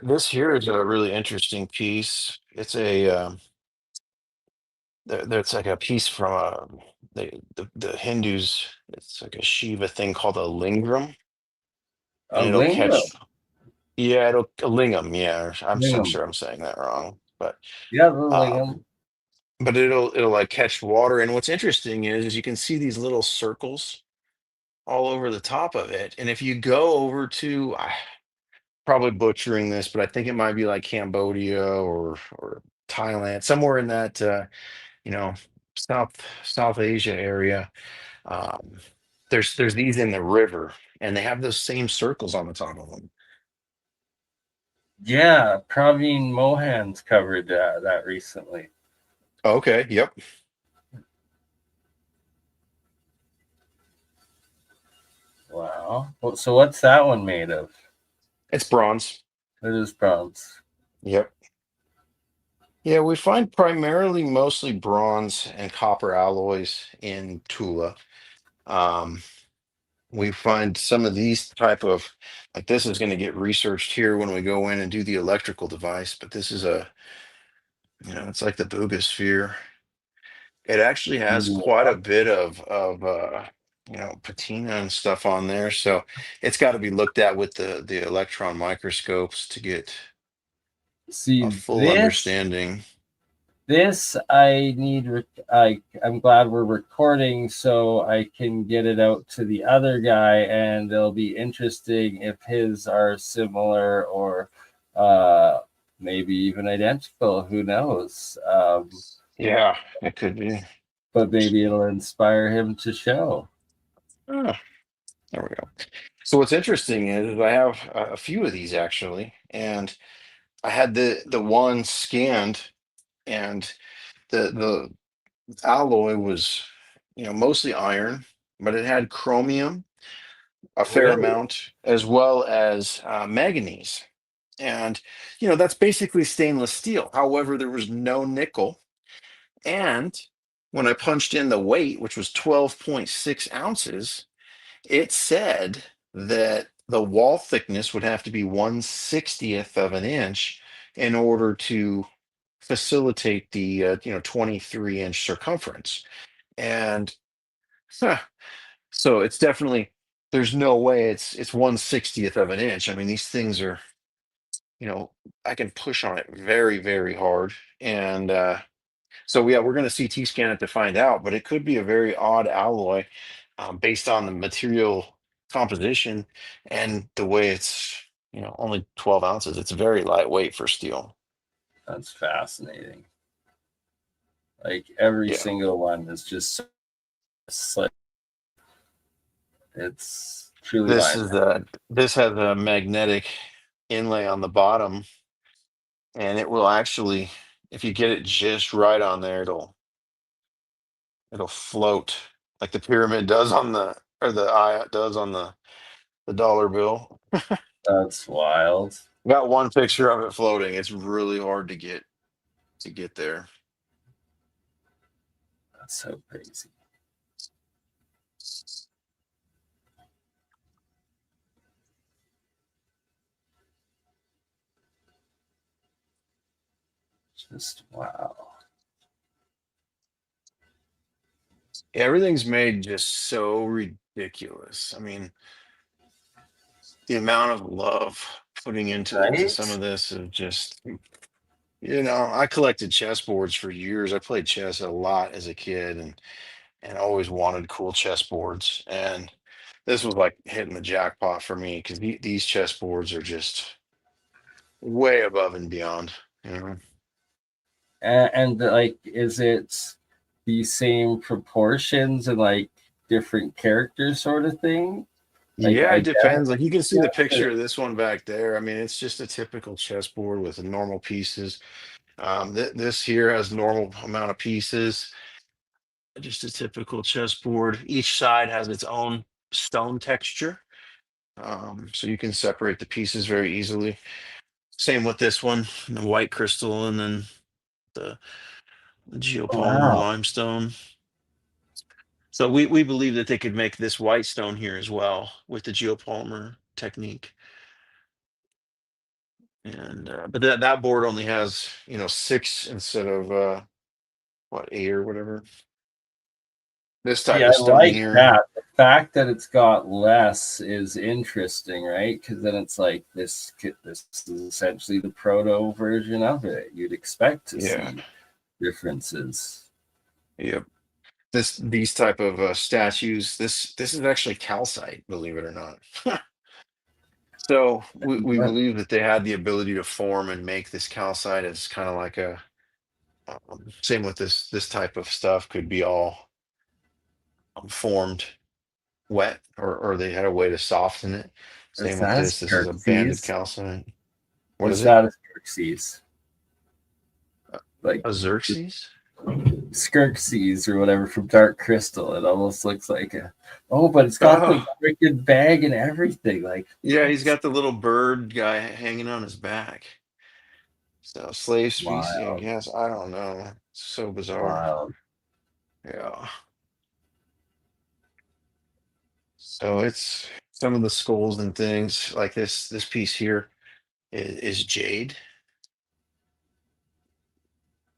This here is a really interesting piece. It's it's like a piece from the Hindus. It's like a Shiva thing called a lingam, A and it'll lingam. catch. Yeah, it'll a lingam. Yeah, I'm Lingam. sure I'm saying that wrong, Yeah, the lingam. um, but it'll like catch water. And what's interesting is you can see these little circles all over the top of it. And if you go over to, probably butchering this, but I think it might be like Cambodia or Thailand, somewhere in that you know South Asia area. Um, there's these in the river, and they have those same circles on the top of them. Yeah, Praveen Mohan's covered that recently. Okay, yep, Wow. So what's that one made of? it's bronze. It is bronze. Yep. Yeah, we find primarily mostly bronze and copper alloys in Tula. Um, we find some of these type of, like, this is going to get researched here when we go in and do the electrical device, but this is it's like the boogosphere. It actually has quite a What? bit of patina and stuff on there, so it's got to be looked at with the electron microscopes to get a See full this. understanding. This I need. I'm glad we're recording so I can get it out to the other guy, and it'll be interesting if his are similar or uh, maybe even identical. Who knows? Yeah, it could be. But maybe it'll inspire him to show. Ah, there we go. So what's interesting is I have a few of these actually, and I had the one scanned, and the alloy was mostly iron, but it had chromium a fair Really? amount, as well as manganese. And, that's basically stainless steel. However, there was no nickel. And when I punched in the weight, which was 12.6 ounces, it said that the wall thickness would have to be 1/60th of an inch in order to facilitate the 23-inch circumference. And huh, so it's definitely, there's no way it's 1/60th of an inch. I mean, these things are, you know, I can push on it very, very hard. And so yeah, we're going to CT scan it to find out, but it could be a very odd alloy based on the material composition and the way it's, only 12 ounces. It's very lightweight for steel. That's fascinating. Like every Yeah. single one is just so slick. It's truly This mind. is this has a magnetic inlay on the bottom, and if you get it just right on there, it'll float like the pyramid does on the or the eye does on the dollar bill. That's wild. Got one picture of it floating. It's really hard to get there. That's so crazy. Just wow. Everything's made just so ridiculous. I mean, the amount of love putting into some Right? of this is just, I collected chessboards for years. I played chess a lot as a kid and always wanted cool chessboards. And this was like hitting the jackpot for me because these chessboards are just way above and beyond, you know. And like, is it the same proportions and like different characters sort of thing? Like Yeah, it depends. Like you can see the or- picture of this one back there. I mean, it's just a typical chessboard with normal pieces. This here has normal amount of pieces. Just a typical chessboard. Each side has its own stone texture, so you can separate the pieces very easily. Same with this one, the white crystal, and then the geopolymer wow. limestone. So we believe that they could make this white stone here as well with the geopolymer technique. And but that board only has six instead of what, eight or whatever. This See, type I of stone like here. that. The fact that it's got less is interesting, right? Because then it's like this is essentially the proto version of it. You'd expect to Yeah. see differences. Yep. These type of statues. This is actually calcite, believe it or not. So we But believe that they had the ability to form and make this calcite as kind of like a same with this type of stuff could be all formed wet, or they had a way to soften it. is Same with that a this. This is a banded Xerxes? calcite. What is Is it? that a Xerxes? Like A Xerxes? Skirkses or whatever from Dark Crystal. It almost looks like a but it's got the Oh, freaking bag and everything. Like yeah, he's what? got the little bird guy hanging on his back. So slave species, I Wild, guess. I don't know. It's so bizarre. wild. Yeah. So it's some of the skulls and things like this piece here is jade.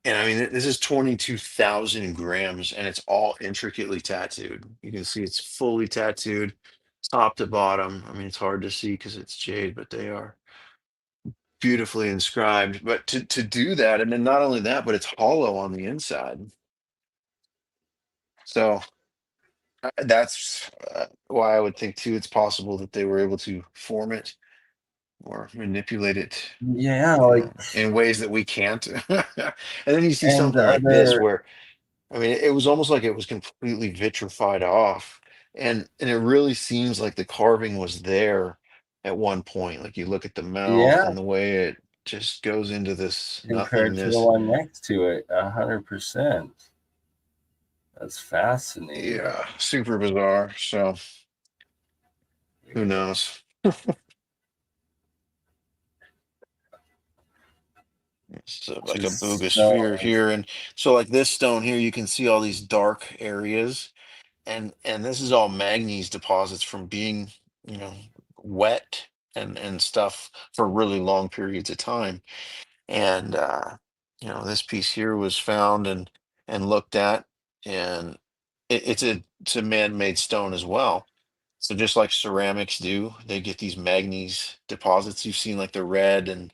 And I mean, this is 22,000 grams and it's all intricately tattooed. You can see it's fully tattooed top to bottom. I mean, it's hard to see because it's jade, but they are beautifully inscribed. But to do that, and then not only that, but it's hollow on the inside. So that's why I would think too, it's possible that they were able to form it or manipulate it, Yeah, like in ways that we can't. And then you see and something are like this there where, I mean, it was almost like it was completely vitrified off, and it really seems like the carving was there at one point. Like you look at the mouth yeah, and the way it just goes into this compared to the nothingness. one next to it, 100%. That's fascinating. Yeah, super bizarre. So who knows? It's like a Just boogosphere so here, and so like this stone here, you can see all these dark areas, and this is all manganese deposits from being wet and stuff for really long periods of time. And this piece here was found and looked at, and it's a man-made stone as well. So just like ceramics do, they get these manganese deposits. You've seen like the red and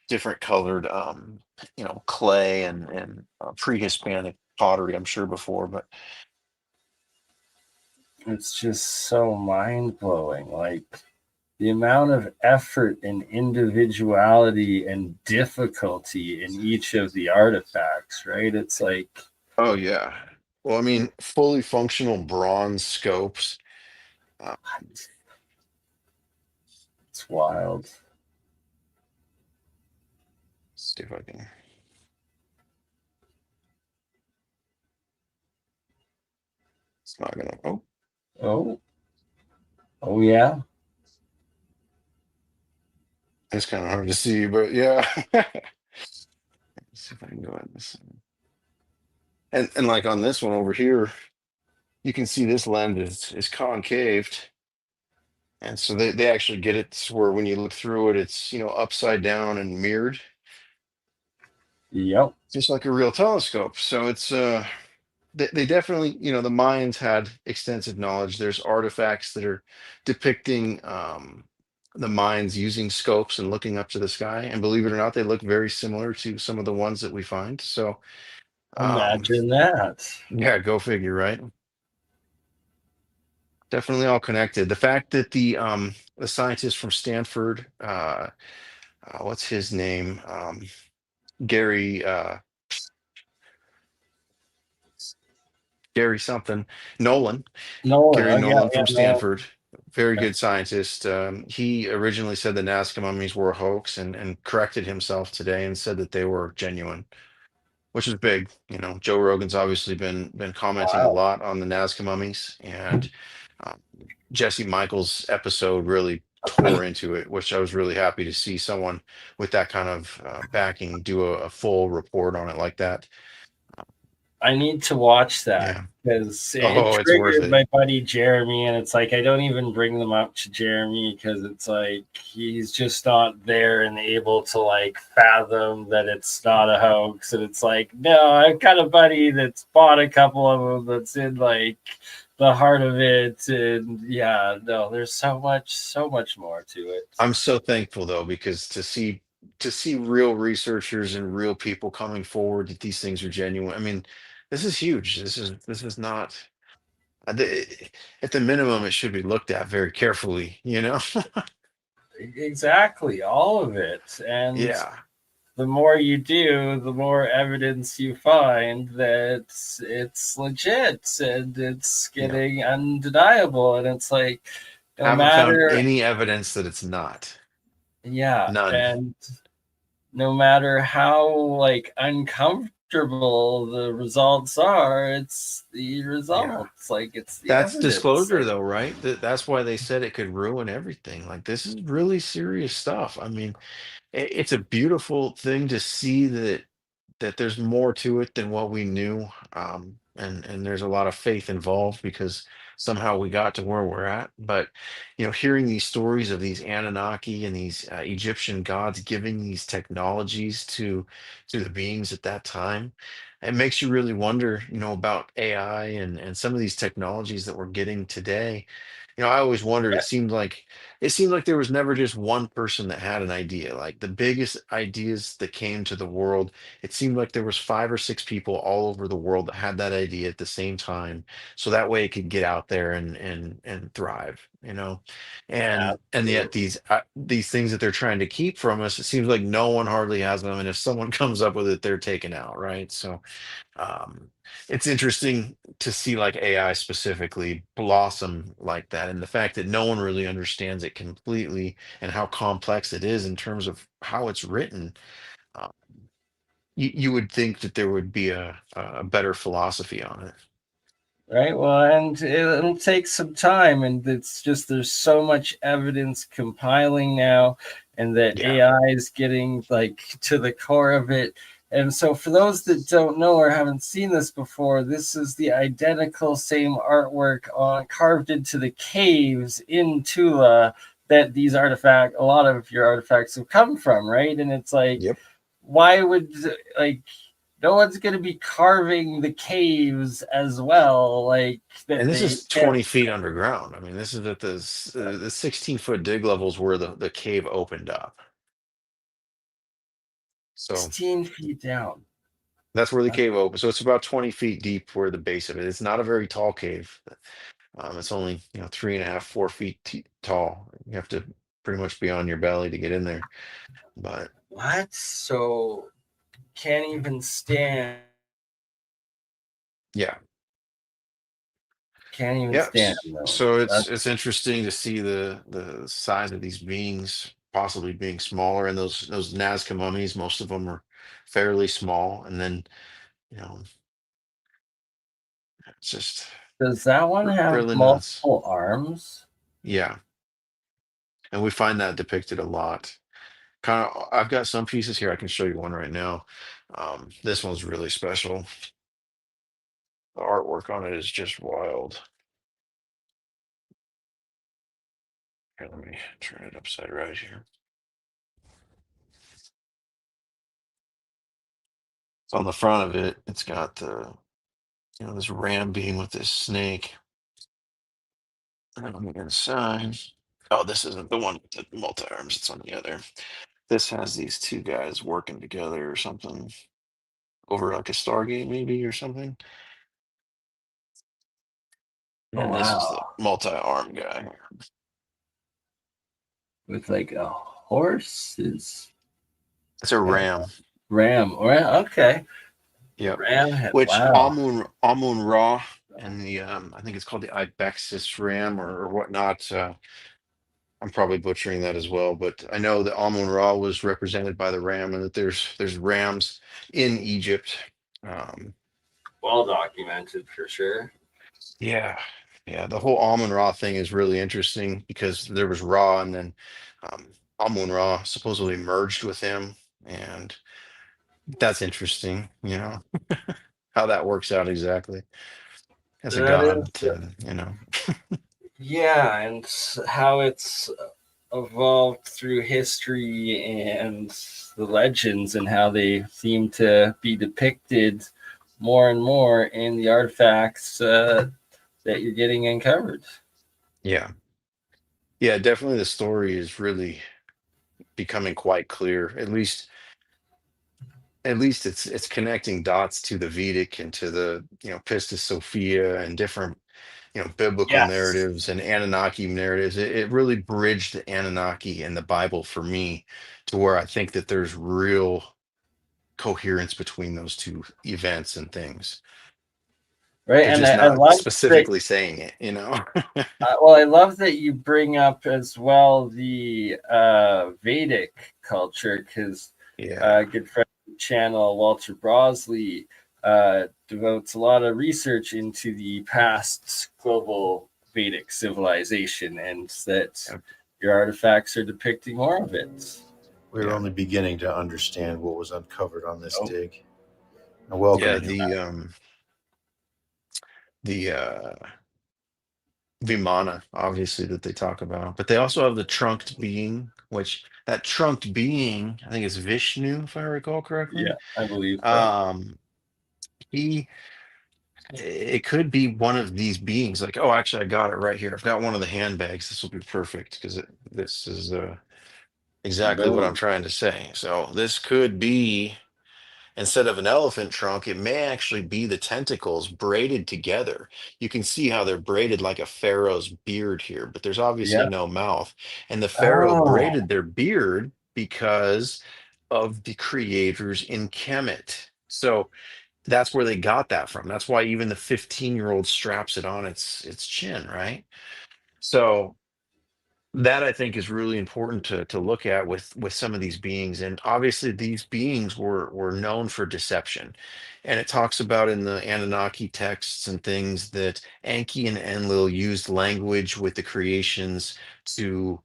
different colored clay and pre-Hispanic pottery, I'm sure, before. But it's just so mind blowing. Like the amount of effort and individuality and difficulty in each of the artifacts, right? It's like oh yeah. Well, I mean, fully functional bronze scopes. Uh, it's wild. see if I can. It's not gonna. Oh, Oh, oh yeah. it's kind of hard to see, but yeah. Let's see if I can go in this. And like on this one over here, you can see this lens is concaved, and so they actually get it to where when you look through it, it's upside down and mirrored, Yep. just like a real telescope. So it's they definitely, the Mayans had extensive knowledge. There's artifacts that are depicting the Mayans using scopes and looking up to the sky, and believe it or not, they look very similar to some of the ones that we find. So um, Imagine that. yeah, go figure, right? Definitely all connected. The fact that the scientist from Stanford, what's his name? Gary Gary something Nolan. Nolan. Gary Oh yeah, Nolan yeah, from no. Stanford, very Yeah. good scientist. He originally said the Nazca mummies were a hoax, and corrected himself today and said that they were genuine, which is big. Joe Rogan's obviously been commenting a Wow. lot on the Nazca mummies, and um, Jesse Michaels' episode really tore into it, which I was really happy to see someone with that kind of backing do a full report on it like that. I need to watch that Yeah. because it Oh, it's worth triggered it. my buddy Jeremy, and it's like I don't even bring them up to Jeremy because it's like he's just not there and able to like fathom that it's not a hoax. And it's like, no, I've got a buddy that's bought a couple of them that's in like the heart of it, and yeah, no, there's so much more to it. I'm so thankful though, because to see real researchers and real people coming forward that these things are genuine. I mean, this is huge. This is not at the minimum it should be looked at very carefully. Exactly, all of it, and Yeah. the more you do, the more evidence you find that it's legit and it's Yeah. getting undeniable. And it's like, no Haven't found matter, any evidence that it's not. yeah, None. and no matter how like uncomfortable the results are, it's the Yeah. results. Like it's the That's evidence. disclosure Like though, right? That's why they said it could ruin everything. Like this is really serious stuff. I mean, it's a beautiful thing to see that there's more to it than what we knew, and there's a lot of faith involved because somehow we got to where we're at. But hearing these stories of these Anunnaki and these Egyptian gods giving these technologies to the beings at that time, it makes you really wonder, about AI and some of these technologies that we're getting today. I always wondered, it seemed like there was never just one person that had an idea. Like the biggest ideas that came to the world, it seemed like there was five or six people all over the world that had that idea at the same time, so that way it could get out there and thrive. And yet absolutely. these things that they're trying to keep from us, it seems like no one hardly has them, and if someone comes up with it, they're taken out, right? So um, it's interesting to see like AI specifically blossom like that, and the fact that no one really understands it completely and how complex it is in terms of how it's written. Uh, you would think that there would be a better philosophy on it. Right. Well, and it'll take some time, and it's just there's so much evidence compiling now, and that Yeah. AI is getting like to the core of it. And so, for those that don't know or haven't seen this before, this is the identical same artwork carved into the caves in Tula that a lot of your artifacts have come from, right? And it's like, Yep. why would like no one's going to be carving the caves as well, like And that this they is can't. 20 feet underground. I mean, this is at the 16-foot dig levels where the cave opened up. So 16 feet down. that's where the That's cave opened. So it's about 20 feet deep where the base of it. It's not a very tall cave. It's only 3.5, 4 feet tall. You have to pretty much be on your belly to get in there. But what? So can't even stand. yeah, Can't even yeah. stand though. So it's That's it's interesting to see the size of these beings possibly being smaller, and those Nazca mummies. Most of them are fairly small, and then you know it's just. Does that one have Really nuts. multiple arms? Yeah, and we find that depicted a lot. Kind of, I've got some pieces here. I can show you one right now. This one's really special. The artwork on it is just wild. Here, let me turn it upside right here. So on the front of it, it's got the, this ram being with this snake. And then on the inside, oh, this isn't the one with the multi-arms, it's on the other. This has these two guys working together or something over like a Stargate maybe or something. Oh, And this is the wow. multi-arm guy. With like a horse is It's a ram. ram. Okay. Yep. Ram head. Which Wow. Amun Ra and the I think it's called the Ibexus ram or whatnot. I'm probably butchering that as well, but I know that Amun Ra was represented by the ram, and that there's rams in Egypt. Um, Well documented for sure. yeah, yeah. The whole Amun Ra thing is really interesting because there was Ra, and then um, Amun Ra supposedly merged with him, and that's interesting. How that works out exactly as a That god is, to. yeah, and how it's evolved through history and the legends and how they seem to be depicted more and more in the artifacts that you're getting uncovered. Yeah, yeah. Definitely, the story is really becoming quite clear. At least it's connecting dots to the Vedic and to the Pistis Sophia and different biblical Yes. narratives and Anunnaki narratives. It really bridged the Anunnaki and the Bible for me to where I think that there's real coherence between those two events and things. Right. They're And just I not love that. specifically saying it. Well, I love that you bring up as well the Vedic culture because Yeah. good friend of the channel Walter Brosley devotes a lot of research into the past global Vedic civilization, and that Yeah. your artifacts are depicting more of it. We're Yeah. only beginning to understand what was uncovered on this Oh, dig. And welcome, Yeah. Annunaki. The Vimana, obviously, that they talk about, but they also have the trunked being, which that trunked being, I think is Vishnu, if I recall correctly. yeah, I believe so. Um, he, it could be one of these beings. Like, oh, actually, I got it right here. I've got one of the handbags. This will be perfect because this is exactly what I'm Boom. trying to say. So this could be. Instead of an elephant trunk, it may actually be the tentacles braided together. You can see how they're braided like a pharaoh's beard here, but there's obviously Yeah. no mouth. And the pharaoh Oh, braided their beard because of the creators in Kemet. So that's where they got that from. That's why even the 15-year-old straps it on its chin, right? So that I think is really important to look at with some of these beings, and obviously these beings were known for deception, and it talks about in the Anunnaki texts and things that Enki and Enlil used language with the creations to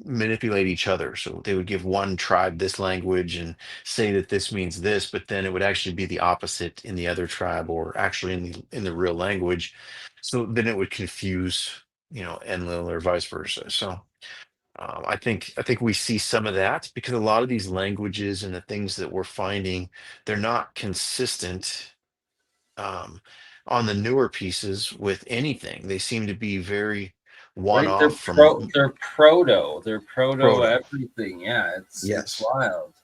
manipulate each other. So they would give one tribe this language and say that this means this, but then it would actually be the opposite in the other tribe, or actually in the real language. So then it would confuse Enlil or vice versa. So I think we see some of that because a lot of these languages and the things that we're finding, they're not consistent um, on the newer pieces with anything. They seem to be very one right. off from They're proto. They're proto proto. everything. Yeah, it's Yes. wild.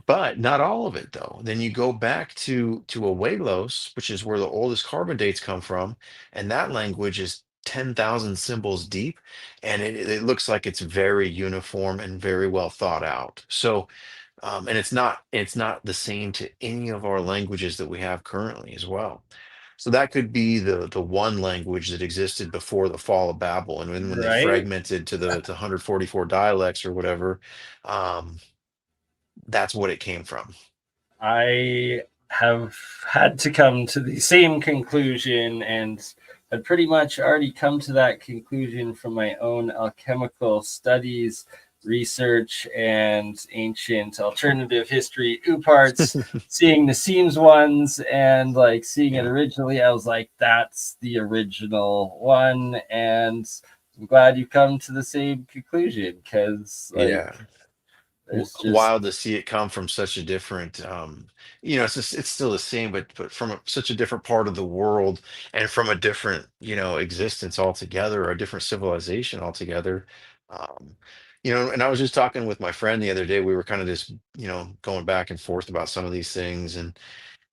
But not all of it though. Then you go back to Awelos, which is where the oldest carbon dates come from, and that language is 10,000 symbols deep, and it looks like it's very uniform and very well thought out. So, and it's not the same to any of our languages that we have currently as well. So that could be the one language that existed before the fall of Babel, and when they Right. fragmented to 144 dialects or whatever. um, that's what it came from. I have had to come to the same conclusion, and had pretty much already come to that conclusion from my own alchemical studies, research, and ancient alternative history parts. Seeing the seams ones and like seeing it Yeah. originally, I was like, that's the original one. And I'm glad you come to the same conclusion because like Yeah. there's just Wild to see it come from such a different it's just, it's still the same, but from such a different part of the world, and from a different existence altogether, or a different civilization altogether. um and I was just talking with my friend the other day. We were kind of just going back and forth about some of these things,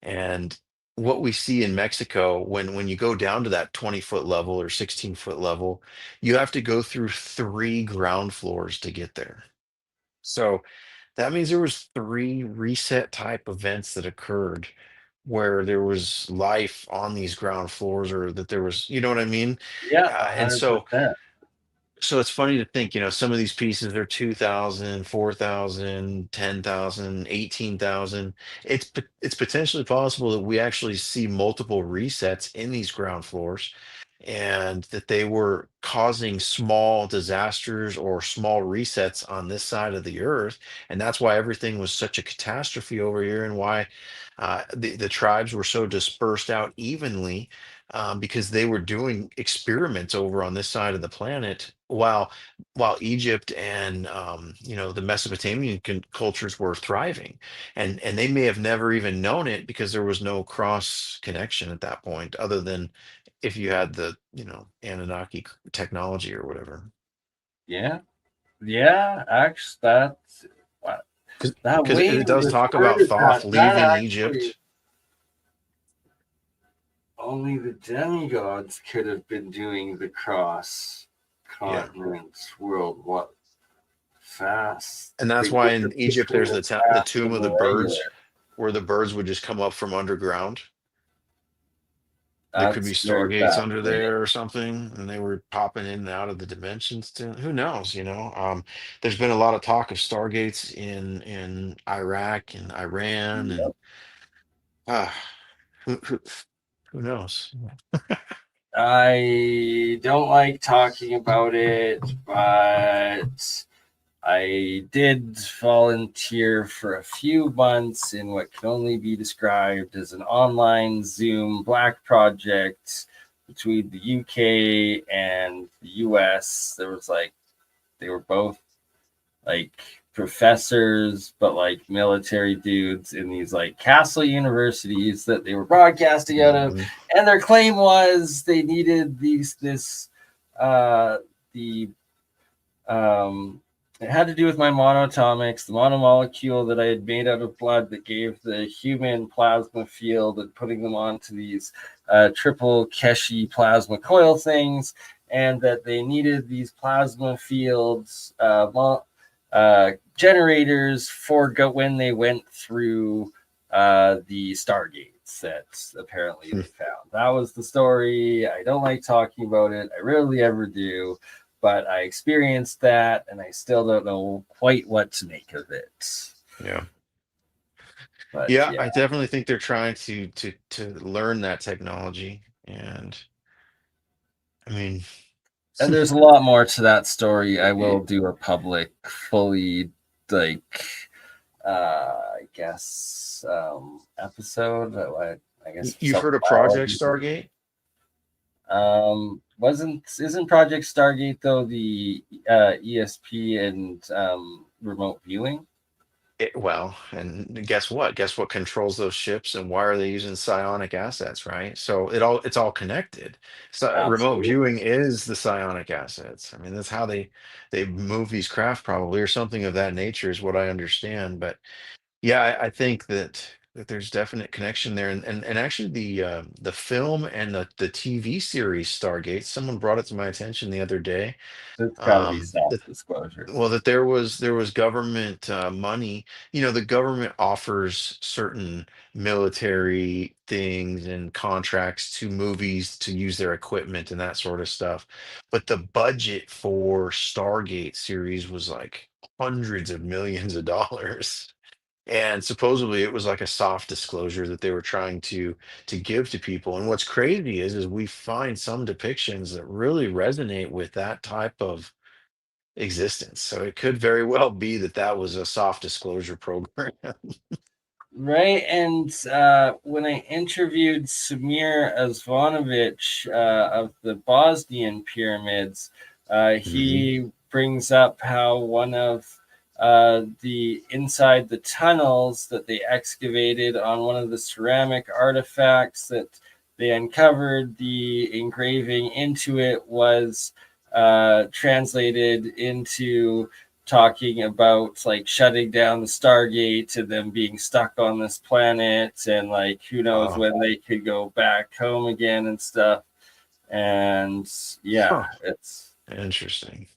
and what we see in Mexico, when you go down to that 20-foot level or 16-foot level, you have to go through 3 ground floors to get there. So that means there was 3 reset type events that occurred where there was life on these ground floors, or that there was, you know what I mean? yeah, And so 100%. it's funny to think, some of these pieces are 2,000, 4,000, 10,000, 18,000. It's potentially possible that we actually see multiple resets in these ground floors, and that they were causing small disasters or small resets on this side of the earth. And that's why everything was such a catastrophe over here, and why the tribes were so dispersed out evenly, because they were doing experiments over on this side of the planet, while Egypt and the Mesopotamian cultures were thriving, and they may have never even known it, because there was no cross connection at that point, other than if you had the Anunnaki technology or whatever. Yeah. Yeah, actually, that's that Because way it does you talk about worded Thoth that. That leaving actually Egypt. only the demigods could have been doing the cross Yeah. continents world. What fast? And that's They why get the in Egypt there's people the fast tomb and of the the regular. birds, where the birds would just come up from underground. There could be That's very stargates under fascinating. there or something, and they were popping in and out of the dimensions. To who knows? There's been a lot of talk of stargates in Iraq and Iran, and Yep. ah, who, who who knows? I don't like talking about it, but I did volunteer for a few months in what can only be described as an online Zoom Black project between the UK and the US. There was like, they were both like professors, but like military dudes in these like castle universities that they were broadcasting out of. Mhm. And their claim was they needed the it had to do with my monoatomics, the monomolecule that I had made out of blood that gave the human plasma field, and putting them onto these triple Keshi plasma coil things, and that they needed these plasma fields generators for when they went through the stargates that apparently they found. That was the story. I don't like talking about it. I rarely ever do, but I experienced that, and I still don't know quite what to make of it. Yeah. But Yeah, yeah, I definitely think they're trying to learn that technology. And I mean, and there's a lot more to that story. I will do a public, fully like, I guess, episode. I guess you've some heard of Project biology. Stargate? Wasn't isn't Project Stargate though the ESP and remote viewing? Well, and guess what? Guess what controls those ships, and why are they using psionic assets, right? So it's all connected. So remote Absolutely. viewing is the psionic assets. I mean, that's how they move these craft, probably, or something of that nature, is what I understand. But yeah, I think that there's definite connection there, and actually the film and the TV series Stargate. Someone brought it to my attention the other day. It's got to be That self-disclosure. well, that there was government money. The government offers certain military things and contracts to movies to use their equipment and that sort of stuff. But the budget for Stargate series was like hundreds of millions of dollars. And supposedly it was like a soft disclosure that they were trying to give to people. And what's crazy is we find some depictions that really resonate with that type of existence. So it could very well be that that was a soft disclosure program. Right, and when I interviewed Samir Azvanovich of the Bosnian pyramids, Hmm. he brings up how one of the inside the tunnels that they excavated on one of the ceramic artifacts that they uncovered, the engraving into it was translated into talking about like shutting down the Stargate and them being stuck on this planet and like who knows Wow. when they could go back home again and stuff. And Huh. yeah, it's Interesting.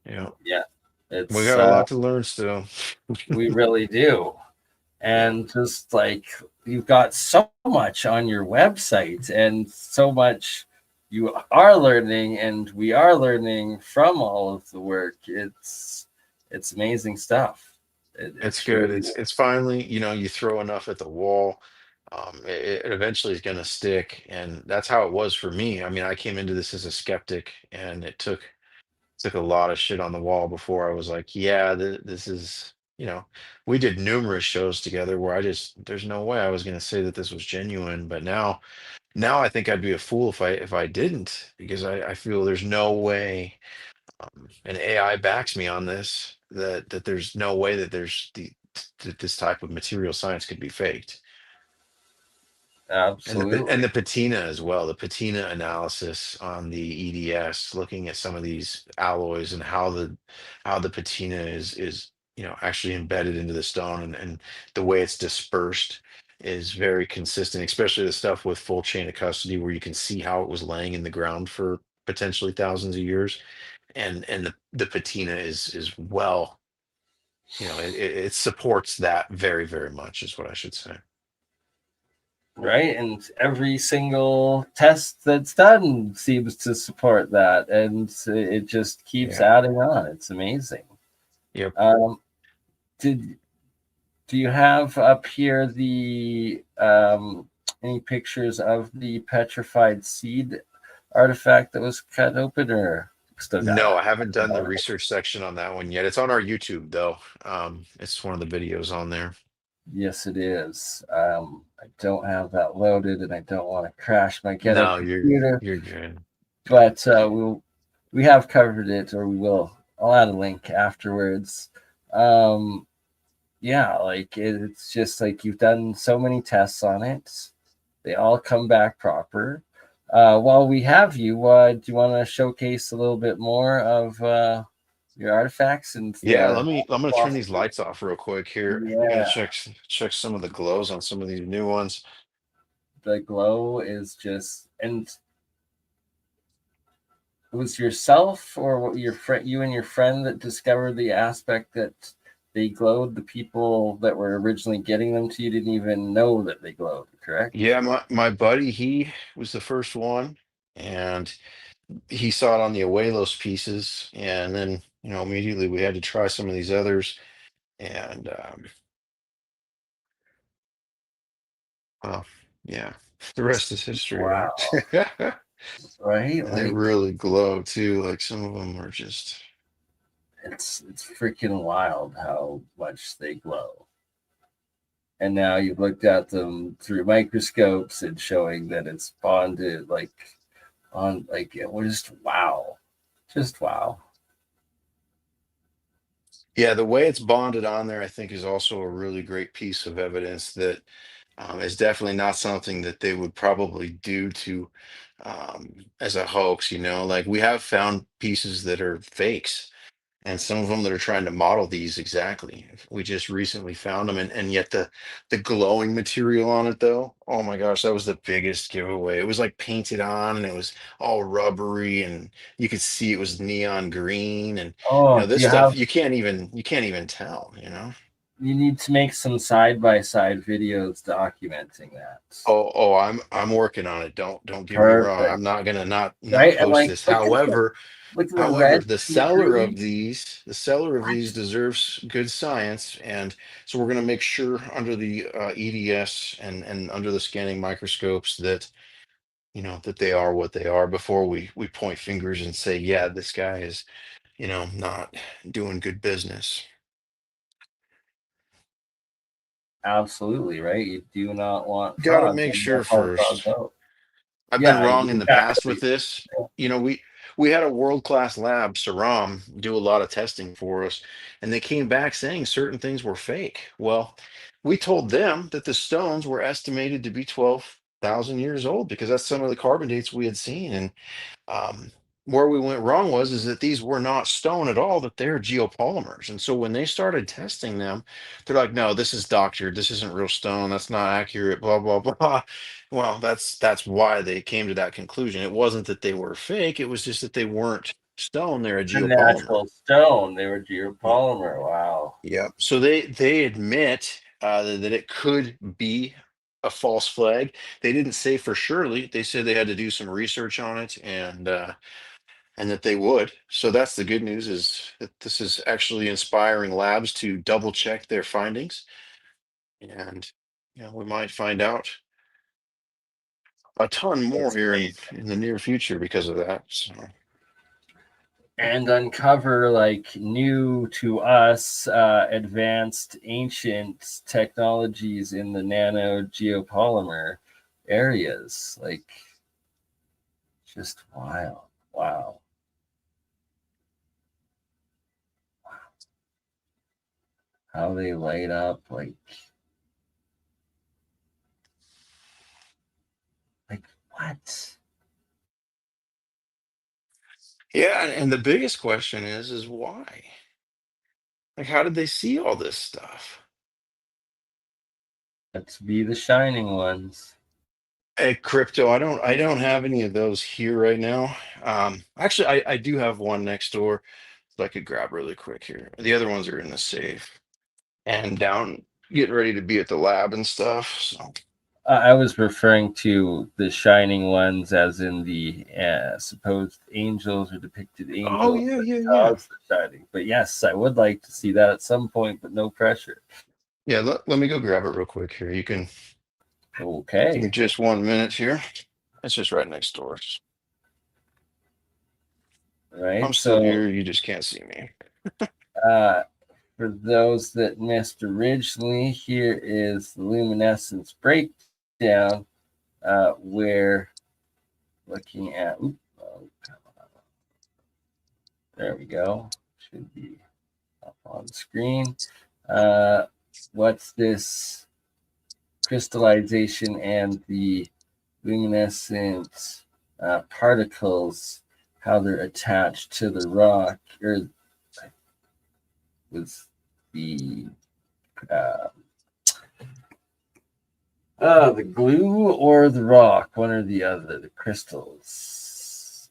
Yeah. yeah, We it's got a lot to learn still. we really do. Yeah. And just like you've got so much on your website and so much you are learning and we are learning from all of the work. It's amazing stuff. It It's good. truly It's is. finally, you throw enough at the wall, it eventually is going to stick, and that's how it was for me. I mean, I came into this as a skeptic, and it took a lot of shit on the wall before I was like, yeah, this is, we did numerous shows together where there's no way I was going to say that this was genuine, but now I think I'd be a fool if I didn't, because I feel there's no way. And AI backs me on this, that there's no way that this type of material science could be faked. And Absolutely. the patina as well, the patina analysis on the EDS, looking at some of these alloys and how the patina is actually embedded into the stone, and the way it's dispersed is very consistent, especially the stuff with full chain of custody where you can see how it was laying in the ground for potentially thousands of years. And the patina is well, it supports that very, very much, is what I should say. Right. And every single test that's done seems to support that. And it just keeps Yeah. adding on. It's amazing. Yep. Um, did do you have up here the any pictures of the petrified seed artifact that was cut open, or still got No, it? I haven't done the research section on that one yet. It's on our YouTube though. It's one of the videos on there. Yes, it is. I don't have that loaded, and I don't want to crash my ghetto No, you're computer, you're good. but we have covered it, or we will. I'll add a link afterwards. Um, yeah, like it's just like you've done so many tests on it. They all come back proper. While we have you, do you want to showcase a little bit more of your artifacts and Yeah, the I'm gonna turn these philosophy? lights off real quick here. I'm gonna Yeah, check some of the glows on some of these new ones. the glow is just, and it was yourself or what your friend, you and your friend that discovered the aspect that they glowed. The people that were originally getting them to you didn't even know that they glowed, correct? Yeah, my buddy, he was the first one, and he saw it on the Abuelos pieces, and then immediately we had to try some of these others, and well, yeah, the rest is history, Wow. right? Right? And they Like really glow too. Like some of them are just, it's freaking wild how much they glow. And now you've looked at them through microscopes and showing that it's bonded like on like it was just wow. Just wow. yeah, the way it's bonded on there, I think, is also a really great piece of evidence that is definitely not something that they would probably do to as a hoax. Like we have found pieces that are fakes, and some of them that are trying to model these exactly. We just recently found them, and yet the glowing material on it, though, oh my gosh, that was the biggest giveaway. It was like painted on, and it was all rubbery, and you could see it was neon green, and Oh, do this you stuff have you can't even tell. You need to make some side-by-side videos documenting that. I'm working on it. Don't get me wrong. Perfect. I'm not gonna not Right? And post like, this. However, look at the However, red the seller slivery. of these deserves good science, and so we're going to make sure under the EDS and under the scanning microscopes that that they are what they are before we point fingers and say, yeah, this guy is not doing good business. Absolutely, right? You do not want Got to frogs. make And sure that's how frogs first. out. I've been Yeah, wrong in the past with exactly. this. We had a world-class lab, Saram, do a lot of testing for us, and they came back saying certain things were fake. Well, we told them that the stones were estimated to be 12,000 years old because that's some of the carbon dates we had seen. And um, where we went wrong is that these were not stone at all, that they're geopolymers. And so when they started testing them, they're like, no, this is doctored. This isn't real stone. That's not accurate, blah, blah, blah. Well, that's why they came to that conclusion. It wasn't that they were fake. It was just that they weren't stone. They're a A geopolymer. natural stone. They were Yeah. geopolymer. Wow. Yeah. So they admit that it could be a false flag. They didn't say for surely. They said they had to do some research on it and that they would. So that's the good news, is that this is actually inspiring labs to double check their findings, and we might find out a ton more That's here in amazing. the near future because of that. So And uncover like new to us advanced ancient technologies in the nano geopolymer areas. Like just wild. Wow. How they light up like what? yeah, and the biggest question is why? Like, how did they see all this stuff? Let's be the shining ones. Hey, crypto, I don't have any of those here right now. Actually, I do have one next door that I could grab really quick here. The other ones are in the safe and down getting ready to be at the lab and stuff. So I was referring to the shining ones as in the supposed angels or depicted oh angels yeah, that yeah, yeah. cause the shining. But yes, I would like to see that at some point, but no pressure. Yeah, let me go grab it real quick here. You can give me Okay. just 1 minute here. It's just right next door. Right. I'm still So here. You just can't see me. uh, for those that missed originally, here is the luminescence breakdown where looking at, oh, there we go. Should be up on screen. What's this crystallization and the luminescent particles, how they're attached to the rock, or with the uh, the glue or the rock, one or the other, the crystals.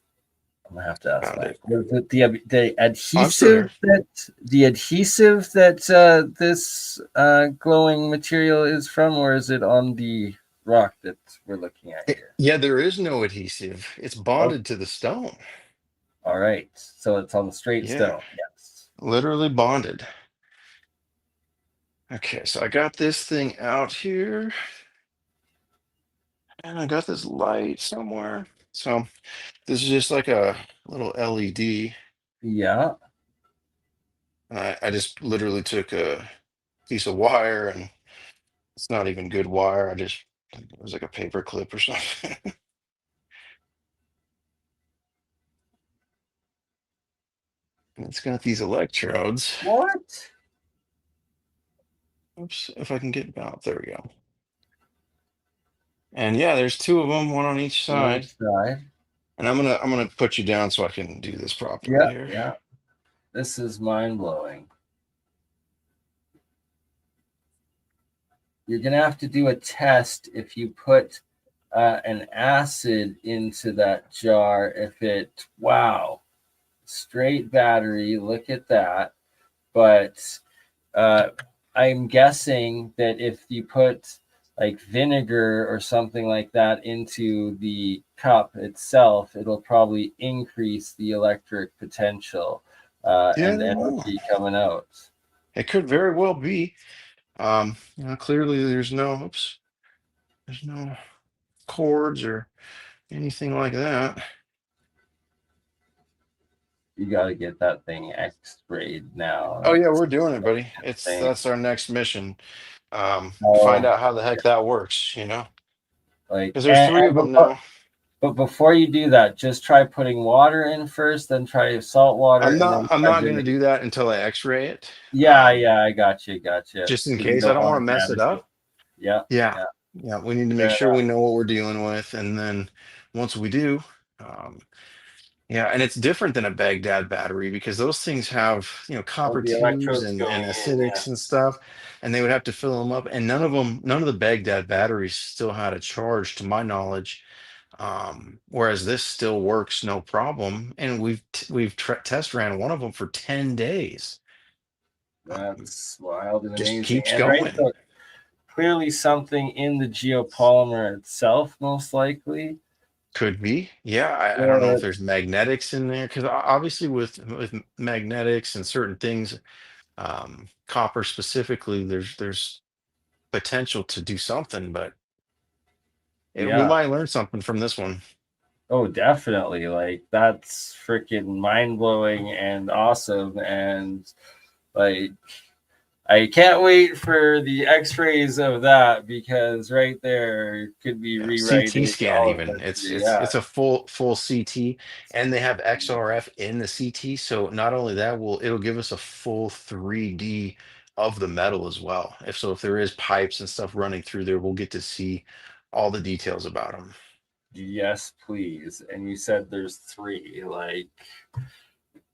I'm gonna have to ask Found Mike. it. Was it the I'm still here. adhesive that this glowing material is from, or is it on the rock that we're looking at here? Yeah, there is no adhesive. It's Oh, bonded to the stone. all right. So it's on the straight Yeah, stone. Yes. literally bonded. Okay, so I got this thing out here, and I got this light somewhere. So this is just like a little LED. Yeah. I just literally took a piece of wire, and it's not even good wire. It was like a paper clip or something. And it's got these electrodes. What? Oops, if I can get about, there we go. And yeah, there's two of them, one on each On side. each side. And I'm gonna put you down so I can do this properly Yeah. here. Yeah. This is mind blowing. You're gonna have to do a test if you put an acid into that jar. If it, wow, straight battery, look at that. But I'm guessing that if you put like vinegar or something like that into the cup itself, it'll probably increase the electric potential Yeah, I and don't know. energy coming out. It could very well be. Clearly there's no cords or anything like that. You got to get that thing x-rayed now. Oh yeah, That's we're doing it, buddy. It's thing. That's our next mission. Find Oh, out how the heck that works, like because there's three of them now. but before you do that, just try putting water in first, then try salt water, I'm and not then I'm try not gonna vinegar. do that until I X-ray it. Yeah, Um, yeah, I got you. just in Because you case I don't don't want want to to mess it damage it. up. Yeah, Yeah. yeah, Yeah, we need to make fair sure we enough. know what we're dealing with, and then once we do, um, yeah, and it's different than a Baghdad battery because those things have, Oh, copper the tubes electrodes and going in. Yeah, acidics and stuff, and they would have to fill them up. And none of the Baghdad batteries still had a charge, to my knowledge. Whereas this still works no problem, and we've test ran one of them for 10 days. Um, that's wild and just amazing. keeps And right, going. so clearly something in the geopolymer itself, most likely. Could be. Yeah, I don't know if Yeah, there's magnetics in there because obviously with magnetics and certain things, copper specifically, there's potential to do something, but we yeah. might learn something from this one. Oh, definitely. Like that's freaking mind blowing and awesome. And like I can't wait for the X-rays of that because right there could be Yeah, CT rewriting scan all of even. It's history. it's Yeah, it's a full CT, and they have XRF in the CT. So not only that, it'll give us a full 3D of the metal as well. If there is pipes and stuff running through there, we'll get to see all the details about them. yes, please. And you said there's three. Like,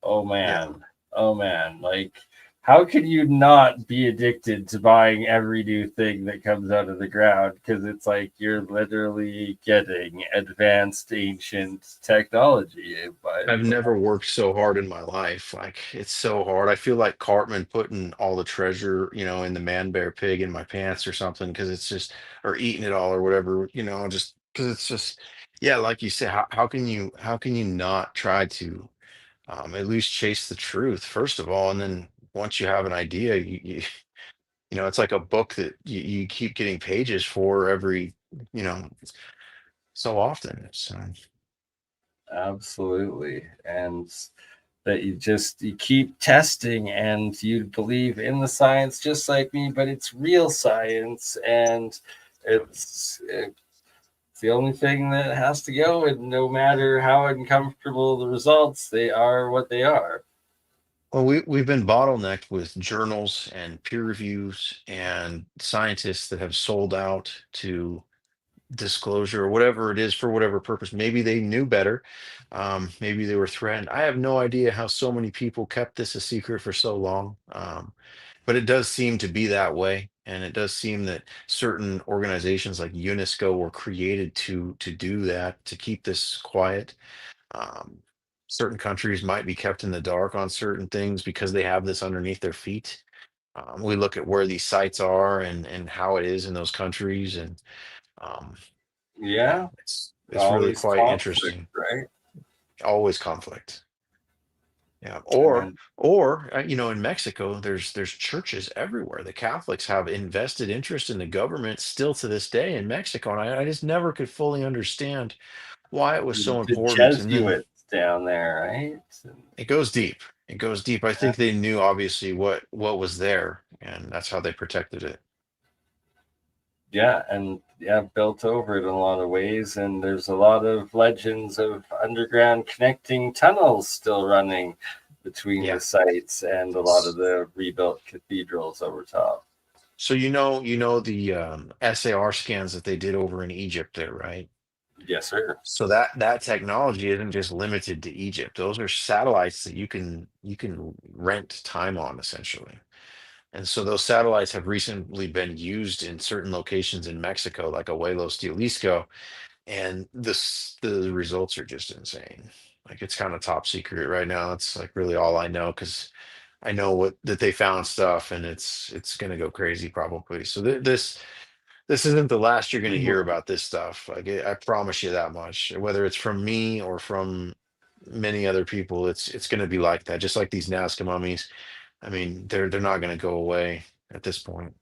oh Yeah. man, oh man. Like, how can you not be addicted to buying every new thing that comes out of the ground? Because it's like you're literally getting advanced ancient technology. I've never worked so hard in my life. Like it's so hard. I feel like Cartman putting all the treasure, in the man bear pig in my pants or something because it's just or eating it all or whatever, just because it's just yeah, like you say, how can you not try to at least chase the truth first of all, and then once you have an idea, it's like a book that you keep getting pages for every, you know, so often. So Absolutely. And that you keep testing and you believe in the science just like me, but it's real science and it's the only thing that has to go, and no matter how uncomfortable the results, they are what they are. well, we've been bottlenecked with journals and peer reviews and scientists that have sold out to disclosure or whatever it is for whatever purpose. Maybe they knew better. Maybe they were threatened. I have no idea how so many people kept this a secret for so long. But it does seem to be that way. And it does seem that certain organizations like UNESCO were created to do that, to keep this quiet. Um, Certain countries might be kept in the dark on certain things because they have this underneath their feet. We look at where these sites are and how it is in those countries, and um, yeah, Yeah, it's really always quite conflict, interesting. right? Always conflict. Yeah, or And in Mexico, there's churches everywhere. The Catholics have invested interest in the government still to this day in Mexico, and I just never could fully understand why it was so the important. And then Jesuits down there, right? And it goes deep. It goes deep. I think they knew obviously what was there, and that's how they protected it. yeah, and yeah, built over it in a lot of ways. And there's a lot of legends of underground connecting tunnels still running between the Yeah. sites and a lot of the rebuilt cathedrals over top. So you know the SAR scans that they did over in Egypt there, right? Yes, sir. So that technology isn't just limited to Egypt. Those are satellites that you can rent time on essentially. And so those satellites have recently been used in certain locations in Mexico, like Abuelos de Jalisco, and the results are just insane. Like it's kind of top secret right now. It's like really all I know because I know that they found stuff, and it's going to go crazy probably. So this isn't the last you're going to hear about this stuff. Like I promise you that much. Whether it's from me or from many other people, it's going to be like that. Just like these Nazca mummies. I mean, they're not going to go away at this point.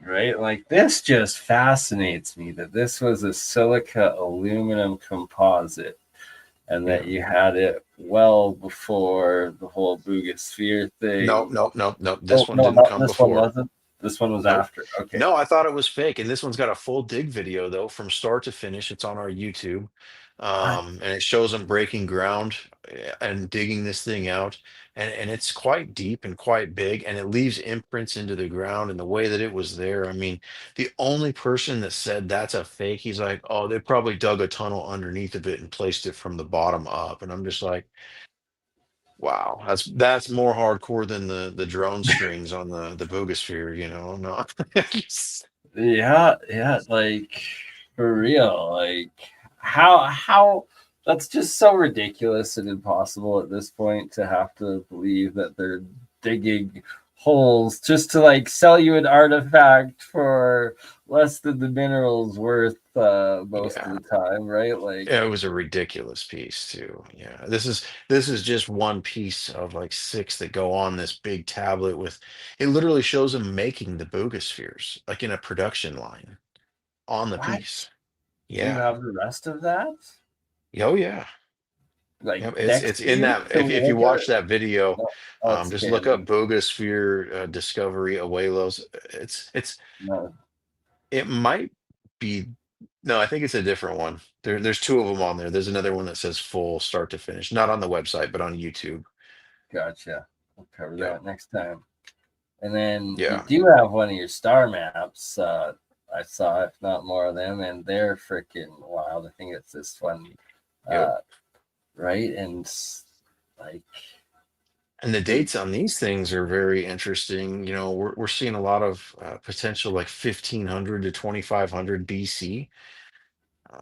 Right? Like this just fascinates me that this was a silica aluminum composite and Yeah. that you had it well before the whole Boogosphere No, thing. no, no, no. This Oh, one no, didn't not come this one before. wasn't. This one was Nope. after. Okay. No, I thought it was fake. And this one's got a full dig video though, from start to finish. It's on our YouTube. What? And it shows them breaking ground and digging this thing out. And it's quite deep and quite big, and it leaves imprints into the ground and the way that it was there. I mean, the only person that said that's a fake, he's like, oh, they probably dug a tunnel underneath of it and placed it from the bottom up. And I'm just like, wow, that's more hardcore than the drone strings on the Boogosphere, No, Yeah, like for real. Like how that's just so ridiculous and impossible at this point to have to believe that they're digging holes just to like sell you an artifact for less than the mineral's worth most of yeah. the time, right? Like Yeah, it was a ridiculous piece too. Yeah, this is just one piece of like six that go on this big tablet with. It literally shows them making the Boogospheres like in a production line on the what? piece. Do you Yeah. have the rest of that? Oh yeah. Like Yep, next it's to in you? that. So we If you look watch at that video, no, oh, it's just okay. look up Bogosphere Discovery Abuelos. No, It might be. No, I think it's a different one. There's two of them on there. There's another one that says full start to finish, not on the website, but on YouTube. gotcha. We'll cover Yep. that next time. And then you Yeah. do have one of your star maps. I saw, if not more of them, and they're freaking wild. I think it's this one, Yep. right? And like, And the dates on these things are very interesting. We're seeing a lot of potential like 1500 to 2500 BC. Uh,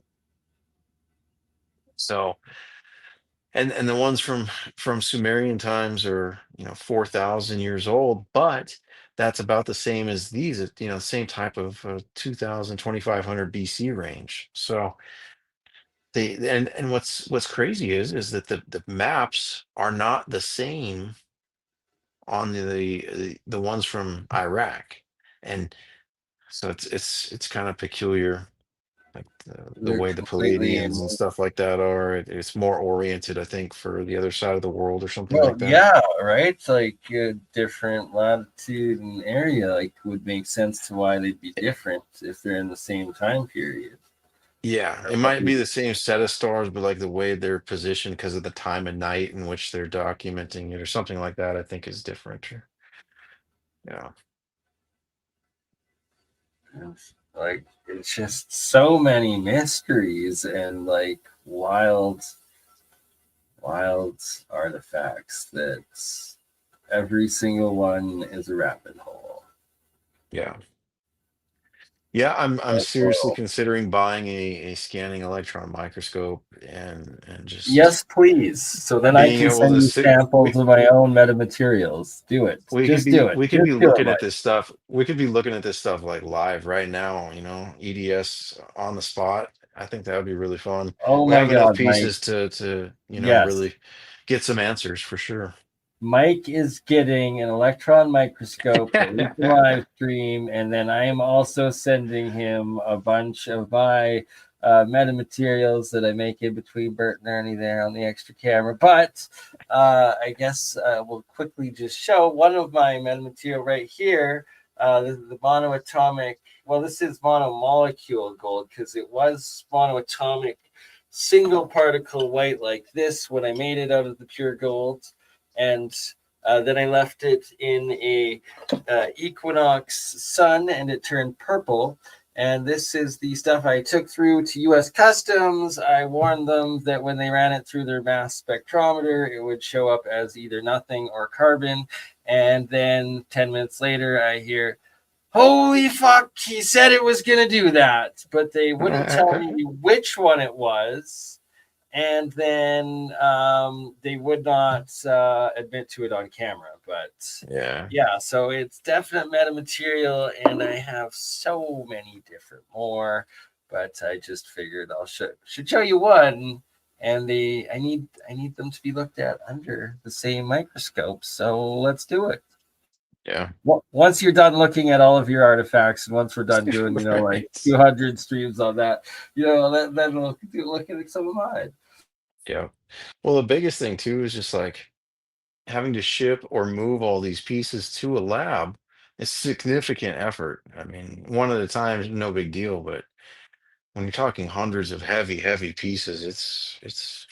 So, and the ones from Sumerian times are 4,000 years old, but that's about the same as these. Same type of 2000 BC range. So and what's crazy is that the maps are not the same on the ones from Iraq, and so it's kind of peculiar, like the they're way the completely Palladians and stuff like that are. It's more oriented, I think, for the other side of the world or something well, like that. yeah, right. It's like a different latitude and area, like would make sense to why they'd be different if they're in the same time period. Yeah, it might be the same set of stars, but like the way they're positioned because of the time of night in which they're documenting it or something like that, I think is different. Yeah. Like it's just so many mysteries and like wild artifacts that every single one is a rabbit hole. Yeah. Yeah, I'm That's seriously horrible. considering buying a scanning electron microscope and just Yes, please. So then I being can able send to you sit. samples of my own metamaterials. Do it. We could Just do be it. we could Just be do it, looking at Mike. this stuff. We could be looking at this stuff like live right now, EDS on the spot. I think that would be really fun. Oh We my have enough God, Mike. pieces to Yes. really get some answers for sure. Mike is getting an electron microscope that we can live stream, and then I am also sending him a bunch of my metamaterials that I make in between Bert and Ernie there on the extra camera. But I guess we'll quickly just show one of my metamaterial right here. The monoatomic. Well, this is monomolecule gold because it was monoatomic single particle white like this when I made it out of the pure gold. And then I left it in a equinox sun and it turned purple. And this is the stuff I took through to US Customs. I warned them that when they ran it through their mass spectrometer, it would show up as either nothing or carbon. And then 10 minutes later, I hear, holy fuck, he said it was going to do that. But they wouldn't tell me which one it was. and then they would not admit to it on camera. But Yeah. yeah, so it's definite metamaterial, and I have so many different more. But I just figured should show you one, and I need them to be looked at under the same microscope. So let's do it. Yeah. Well, once you're done looking at all of your artifacts, and once we're done doing, like Right. 200 streams on that, then we'll look at some of mine. Yeah. Well, the biggest thing too is just like having to ship or move all these pieces to a lab is significant effort. I mean, one at a time is no big deal, but when you're talking hundreds of heavy pieces, it's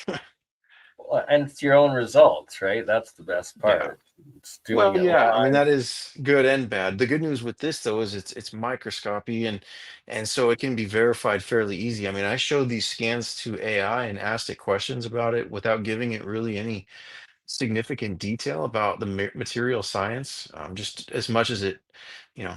And it's your own results, right? That's the best yeah. part. It's doing Well, it yeah, I mean live. that is good and bad. The good news with this though is it's microscopy and so it can be verified fairly easy. I mean, I showed these scans to AI and asked it questions about it without giving it really any significant detail about the material science, just as much as it, you know,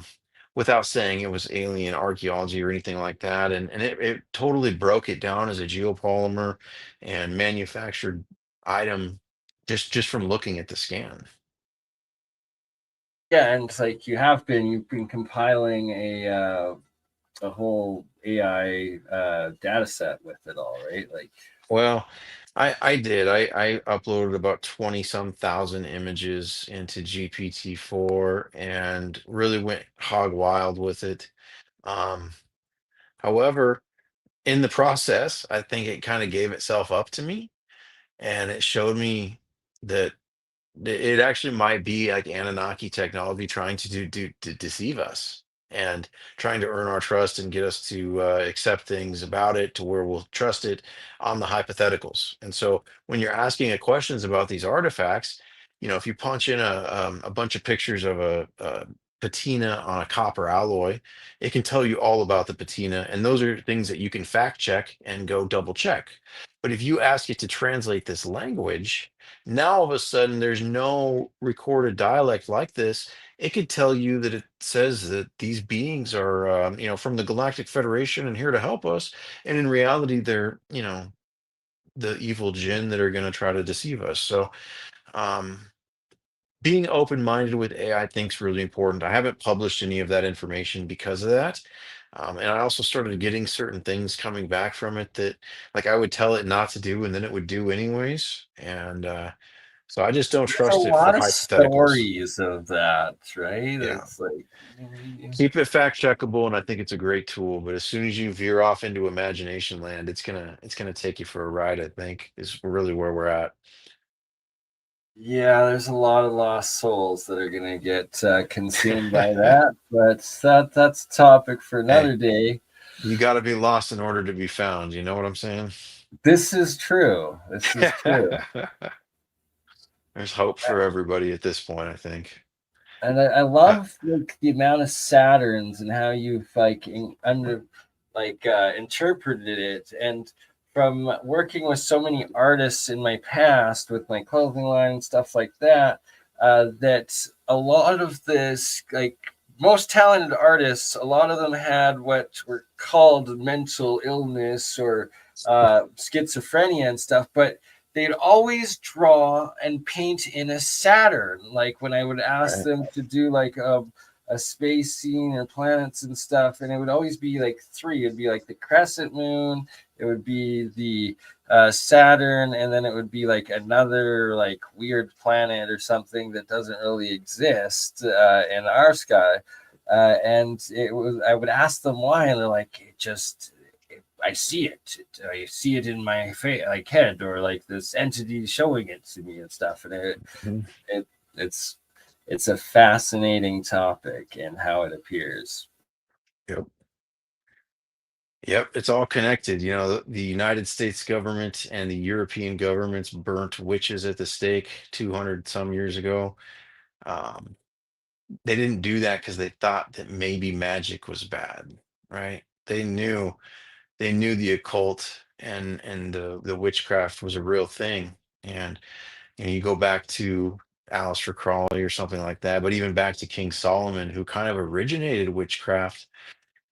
without saying it was alien archaeology or anything like that. And it totally broke it down as a geopolymer and manufactured item just from looking at the scan. Yeah, and it's like you've been compiling a whole AI data set with it all, right? Like, Well, I did. I uploaded about 20 some thousand images into GPT-4 and really went hog wild with it. Um, However, in the process, I think it kind of gave itself up to me and it showed me that it actually might be like Anunnaki technology trying to deceive us and trying to earn our trust and get us to accept things about it to where we'll trust it on the hypotheticals. And so when you're asking it questions about these artifacts, if you punch in a bunch of pictures of a patina on a copper alloy, it can tell you all about the patina, and those are things that you can fact check and go double check. But if you ask it to translate this language, now all of a sudden there's no recorded dialect like this. It could tell you that it says that these beings are from the Galactic Federation and here to help us, and in reality they're the evil jinn that are going to try to deceive us. So um being open-minded with AI, think is really important. I haven't published any of that information because of that. And I also started getting certain things coming back from it that like I would tell it not to do and then it would do anyways. And so I just don't there's a trust it for lot of hypotheticals. stories of that, right? Yeah. It's like, Keep it fact checkable, and I think it's a great tool. But as soon as you veer off into imagination land, it's gonna take you for a ride, I think, is really where we're at. yeah, there's a lot of lost souls that are gonna get consumed by that, but that's a topic for Hey, another day. you gotta be lost in order to be found. You know what I'm saying? This is true. This is true. There's hope for everybody at this point, I think. And I Uh, love like the amount of Saturns and how you've interpreted it. And from working with so many artists in my past with my clothing line and stuff like that, that a lot of this, like most talented artists, a lot of them had what were called mental illness or schizophrenia and stuff, but they'd always draw and paint in a Saturn. Like when I would ask right. them to do like a space scene or planets and stuff, and it would always be like three. It'd be like the crescent moon, it would be the Saturn, and then it would be like another like weird planet or something that doesn't really exist in our sky. And it was I would ask them why, and they're like, it just I see it. I see it in my like head, or like this entity showing it to me and stuff. And Mhm. it it's it's a fascinating topic and how it appears. Yep. Yep, it's all connected. The United States government and the European governments burnt witches at the stake 200 some years ago. Um, they didn't do that because they thought that maybe magic was bad, right? They knew the occult and the witchcraft was a real thing. And you go back to Aleister Crowley or something like that, but even back to King Solomon, who kind of originated witchcraft.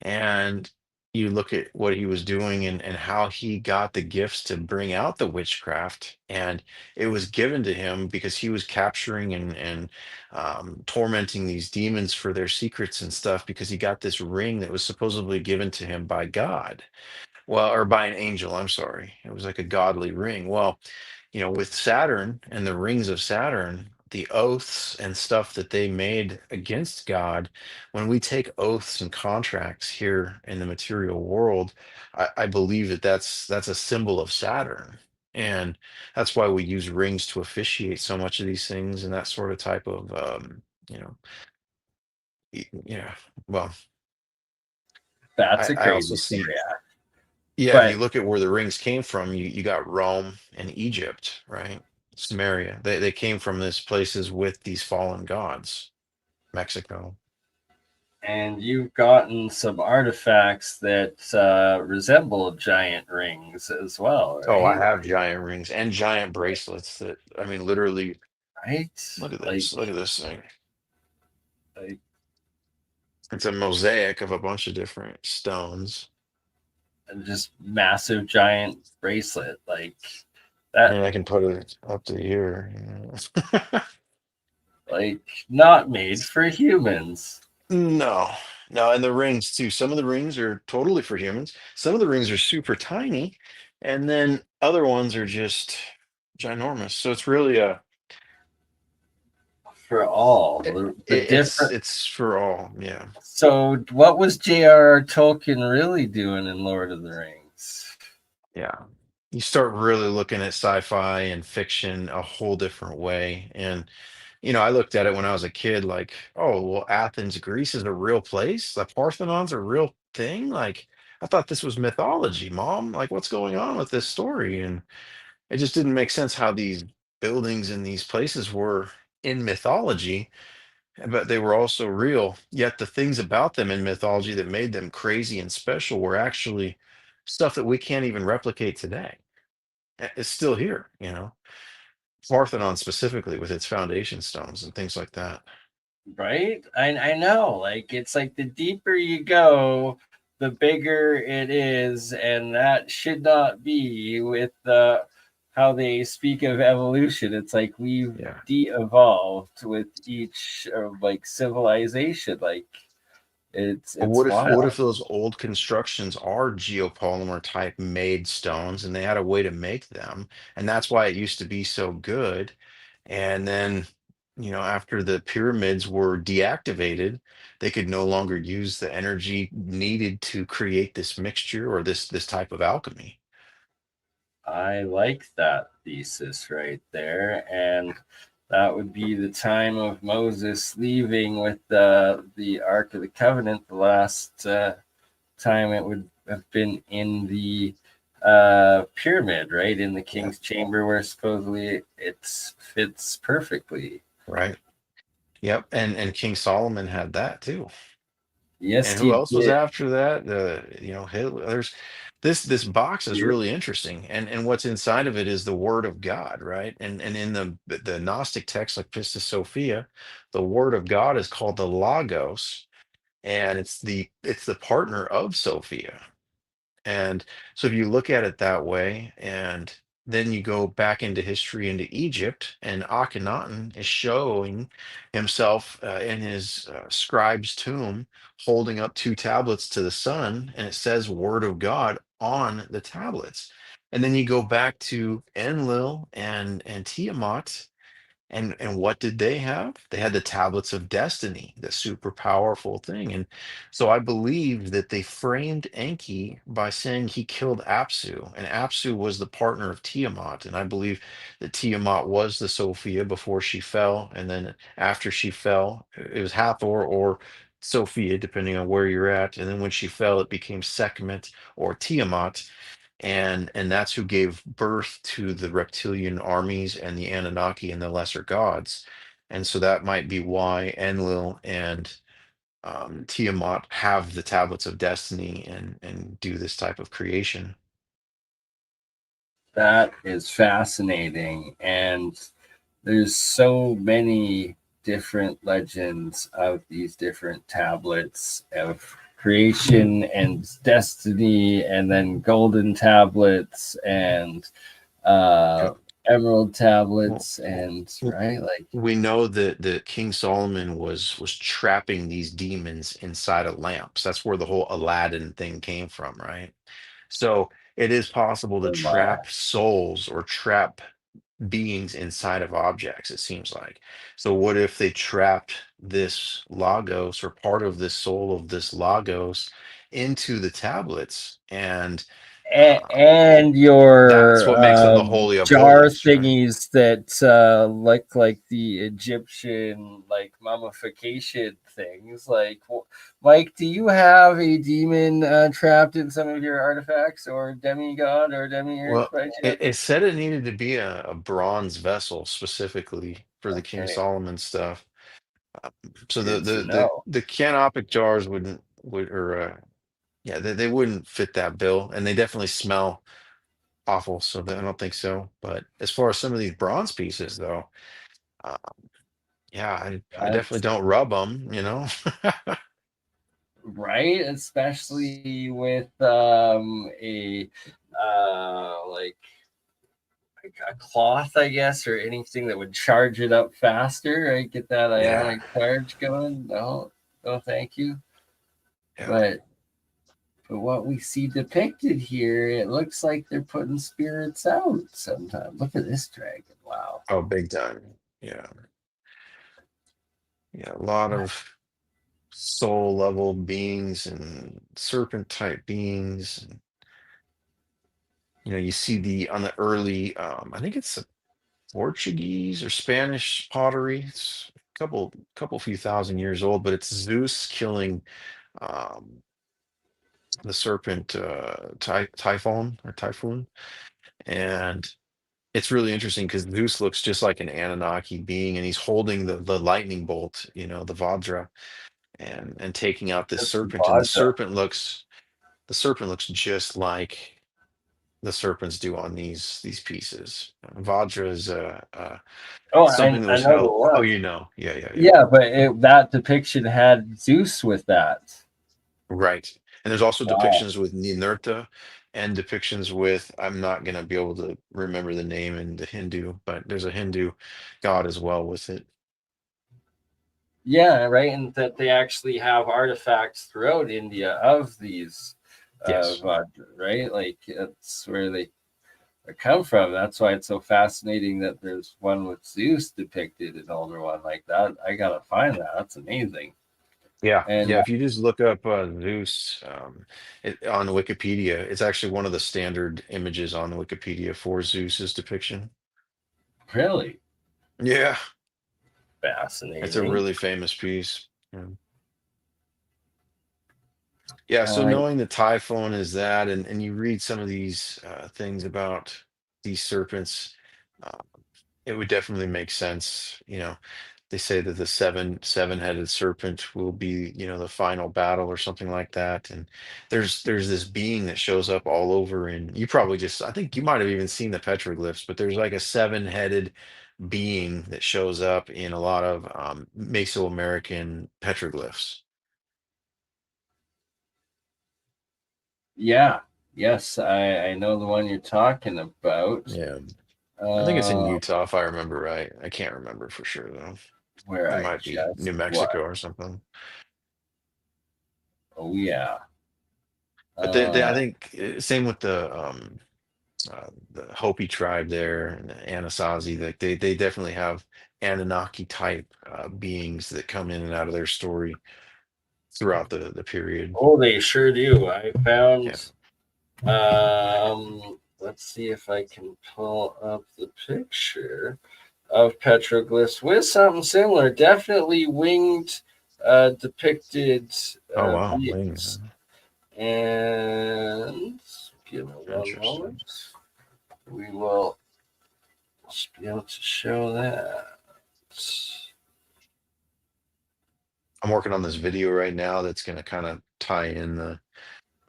And you look at what he was doing and how he got the gifts to bring out the witchcraft, and it was given to him because he was capturing and tormenting these demons for their secrets and stuff, because he got this ring that was supposedly given to him by God, well, or by an angel, I'm sorry. It was like a godly ring. Well, with Saturn and the rings of Saturn, the oaths and stuff that they made against God, when we take oaths and contracts here in the material world, I believe that that's a symbol of Saturn. And that's why we use rings to officiate so much of these things and that sort of type of, you know, yeah. Well, That's I, a I also crazy see. story. Yeah. Yeah, if you But look at where the rings came from, you got Rome and Egypt, right? Samaria. They came from these places with these fallen gods. Mexico. and you've gotten some artifacts that resemble giant rings as well, Oh, I right? have giant rings and giant bracelets that, I mean, literally, Right? look at Like, this. Look at this thing. like It's a mosaic of a bunch of different stones. just massive giant bracelet. Like that, And I can put it up to here. like not made for humans. No, no, and the rings too. Some of the rings are totally for humans. Some of the rings are super tiny, and then other ones are just ginormous. So it's really a For all it, the it's different. it's for all. Yeah, So, what was J.R.R. Tolkien really doing in Lord of the Rings? yeah. You start really looking at sci-fi and fiction a whole different way. And I looked at it when I was a kid, like, oh, well, Athens, Greece is a real place. The Parthenon's a real thing. Like, I thought this was mythology, Mom. Like, what's going on with this story? And it just didn't make sense how these buildings and these places were in mythology, but they were also real. Yet the things about them in mythology that made them crazy and special were actually stuff that we can't even replicate today. It's still here. Parthenon specifically with its foundation stones and things like that. Right? I know. Like, it's like the deeper you go, the bigger it is, and that should not be with how they speak of evolution. It's like we've Yeah. de-evolved with each like civilization. Like, But it's what if wild. those old constructions are geopolymer type made stones and they had a way to make them, and that's why it used to be so good. And then, after the pyramids were deactivated, they could no longer use the energy needed to create this mixture or this type of alchemy. I like that thesis right there. And that would be the time of Moses leaving with the Ark of the Covenant. The last time it would have been in the pyramid, right? In the Yeah. king's chamber where supposedly it fits perfectly. Right. Yep. And King Solomon had that too. And Yes, who he else was did. after that? Hitler. There's this box is really interesting, and what's inside of it is the Word of God, right? And in the Gnostic text like Pistis Sophia, the Word of God is called the Logos, and it's the partner of Sophia. And so if you look at it that way, and then you go back into history into Egypt, and Akhenaten is showing himself in his scribe's tomb, holding up two tablets to the sun, and it says "Word of God" on the tablets. And then you go back to Enlil and Tiamat, and what did they have? They had the tablets of destiny, the super powerful thing. And so I believe that they framed Enki by saying he killed Apsu, and Apsu was the partner of Tiamat. And I believe that Tiamat was the Sophia before she fell, and then after she fell, it was Hathor or Sophia, depending on where you're at. And then when she fell, it became Sekhmet or Tiamat, and that's who gave birth to the reptilian armies and the Anunnaki and the lesser gods. And so that might be why Enlil and Tiamat have the tablets of destiny and do this type of creation. That is fascinating. And there's so many different legends of these different tablets of creation and destiny, and then golden tablets and Yeah. emerald Well, tablets, and w- right, like we know that King Solomon was trapping these demons inside of lamps. That's where the whole Aladdin thing came from, right? So it is possible to oh my, trap souls or trap beings inside of objects, it seems like. So what if they trapped this Logos or part of this soul of this Logos into the tablets? And and that's your what makes them the Holy of jar Holies, right? thingies that look like the Egyptian like mummification things. Like, Mike, do you have a demon trapped in some of your artifacts, or demigod or demiurge Well, by it, chance? it said it needed to be a bronze vessel specifically for the King Okay, Solomon stuff. Uh, So the good to the the know. the canopic jars wouldn't would or yeah, they wouldn't fit that bill, and they definitely smell awful. So I don't think so. But as far as some of these bronze pieces, though, uh, yeah, I definitely That's don't rub them. You know. right, especially with a like a cloth, I guess, or anything that would charge it up faster. Right, get that Yeah, ionic charge going. No, no, thank you. yeah. But what we see depicted here, it looks like they're putting spirits out sometimes. Look at this dragon! Wow. Oh, big time. Yeah, yeah. A lot of soul level beings and serpent type beings. And, you see the on the early. I think it's a Portuguese or Spanish pottery. It's a couple few thousand years old, but it's Zeus killing um, the serpent Typhoon, and it's really interesting because Zeus looks just like an Anunnaki being, and he's holding the lightning bolt, the Vajra, and taking out this That's serpent, and Vajra. the serpent looks just like the serpents do on these pieces. Vajra is Oh, something that I was know the held. Oh, one. yeah. Yeah, but that depiction had Zeus with that. Right. And there's also Wow. depictions with Ninurta and depictions with, I'm not going to be able to remember the name in the Hindu, but there's a Hindu god as well with it. Yeah, right, and that they actually have artifacts throughout India of these Yes. Vajra, right? Like that's where they come from. That's why it's so fascinating that there's one with Zeus depicted, an older one like that. I gotta find that. That's amazing. Yeah. And Yeah. If you just look up Zeus on Wikipedia, it's actually one of the standard images on Wikipedia for Zeus's depiction. really Yeah. It's a fascinating. really famous piece. Yeah. Yeah, so Uh, knowing the typhoon is that, and you read some of these things about these serpents, uh, it would definitely make sense. They say that the seven-headed serpent will be, the final battle or something like that. And there's this being that shows up all over, and you probably just, I think you might have even seen the petroglyphs, but there's like a seven-headed being that shows up in a lot of Mesoamerican petroglyphs. yeah, yes, I know the one you're talking about. Yeah. I think it's in Uh, Utah, if I remember right. I can't remember for sure though. where It I might be New just Mexico what? or something. Oh yeah. But I Uh, think same with the Hopi tribe there and the Anasazi. Like they definitely have Anunnaki type beings that come in and out of their story throughout the period. oh, they sure do. I Yeah. found. Let's see if I can pull up the picture of petroglyphs with something similar. Definitely winged depicted Oh wow. beings. And give me one Interesting. moment. We will be able to show that. I'm working on this video right now that's going to kind of tie in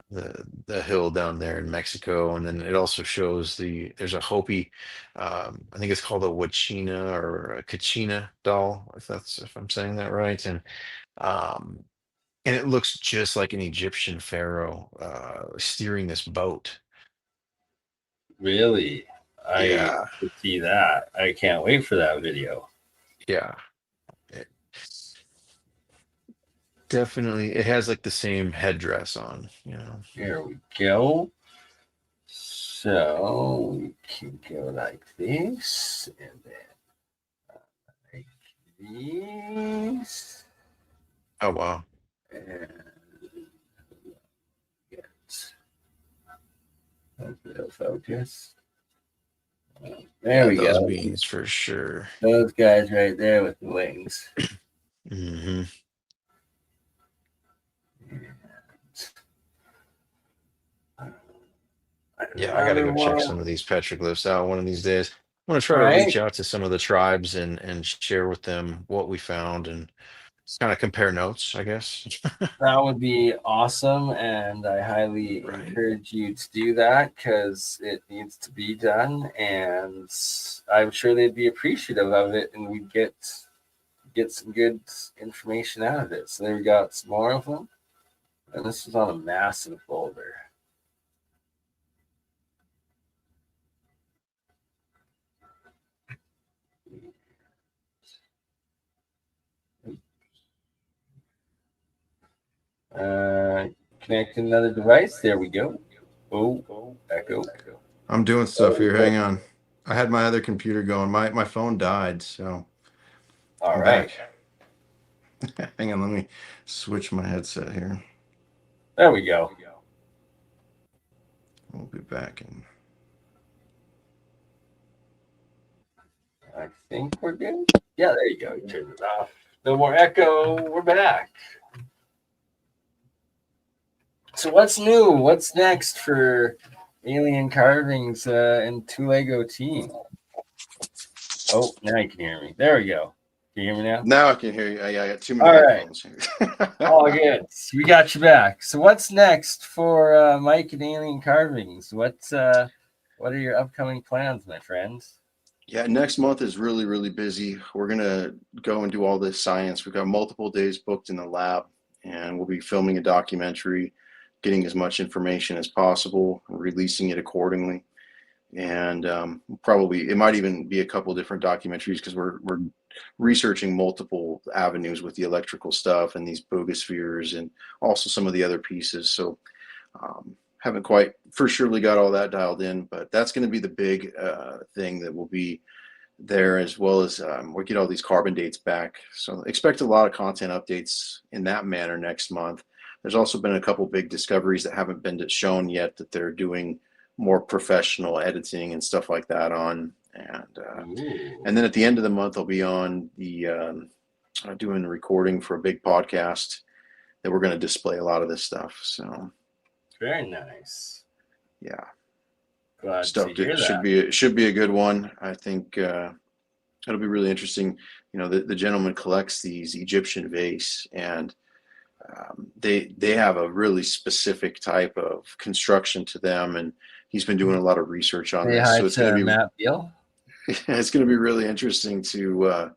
the hill down there in Mexico, and then it also shows there's a Hopi, I think it's called a Wachina or a Kachina doll, if I'm saying that right, and um, And it looks just like an Egyptian pharaoh steering this boat. Really? I Yeah, could see that. I can't wait for that video. yeah. It definitely, it has like the same headdress on, you know. Here we go. So we can go like this, and then like these, Oh wow. and get a bit of focus. There Yeah, we those go. beans for sure. Those guys right there with the wings. Hmm. Yeah, I got to Another go check one. some of these petroglyphs out one of these days. I'm going to try to Right? reach out to some of the tribes and share with them what we found and kind of compare notes, I guess. That would be awesome, and I highly Right. encourage you to do that because it needs to be done, and I'm sure they'd be appreciative of it, and we'd get some good information out of it. So there we got some more of them, and this is on a massive boulder. Connect another device. There we go. Oh, echo. I'm doing stuff here. Hang on. I had my other computer going. My phone died, so All I'm right. back. Hang on, let me switch my headset here. There we go. We'll be back in. I think we're good. Yeah, there you go. You turned it off. No more echo. We're back. So what's new? What's next for ALienCarvings and Two Lego team? Oh, now you can hear me. There we go. Can you hear me now? Now I can hear you. I got too many All right. headphones here. All good. We got you back. So what's next for Mike and ALienCarvings? What are your upcoming plans, my friends? Yeah, next month is really, really busy. We're gonna go and do all this science. We've got multiple days booked in the lab, and we'll be filming a documentary, getting as much information as possible, releasing it accordingly. And probably it might even be a couple different documentaries because we're researching multiple avenues with the electrical stuff and these bogospheres and also some of the other pieces. So haven't quite for surely got all that dialed in, but that's going to be the big thing that will be there, as well as we'll get all these carbon dates back. So expect a lot of content updates in that manner next month. There's also been a couple big discoveries that haven't been shown yet that they're doing more professional editing and stuff like that on. And then at the end of the month, I'll be on the doing a recording for a big podcast that we're going to display a lot of this stuff. So very nice. Yeah, Glad stuff to hear should be a good one. I think it'll be really interesting. You know, the gentleman collects these Egyptian vase, and they have a really specific type of construction to them, and he's been doing a lot of research on Say this. hi So it's to going to be Matt Beal. it's going to be really interesting to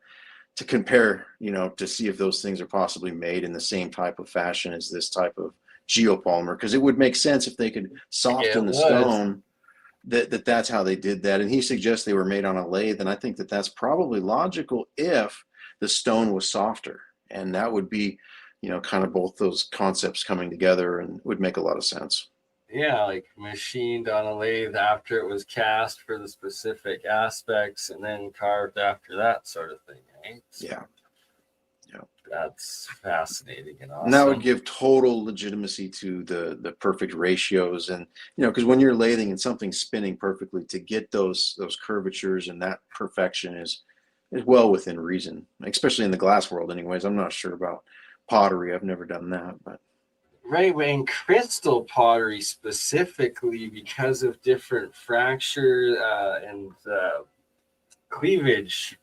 compare, you know, to see if those things are possibly made in the same type of fashion as this type of geopolymer, because it would make sense if they could soften the stone that's how they did that. And he suggests they were made on a lathe, and I think that's probably logical if the stone was softer, and that would be, you know, kind of both those concepts coming together, and would make a lot of sense. Yeah, like machined on a lathe after it was cast for the specific aspects and then carved after that sort of thing, right? Yeah. That's fascinating and awesome. And that would give total legitimacy to the perfect ratios, and you know, because when you're lathing and something's spinning perfectly, to get those curvatures and that perfection is well within reason, especially in the glass world. Anyways, I'm not sure about pottery. I've never done that, but right, in crystal pottery specifically, because of different fracture and cleavage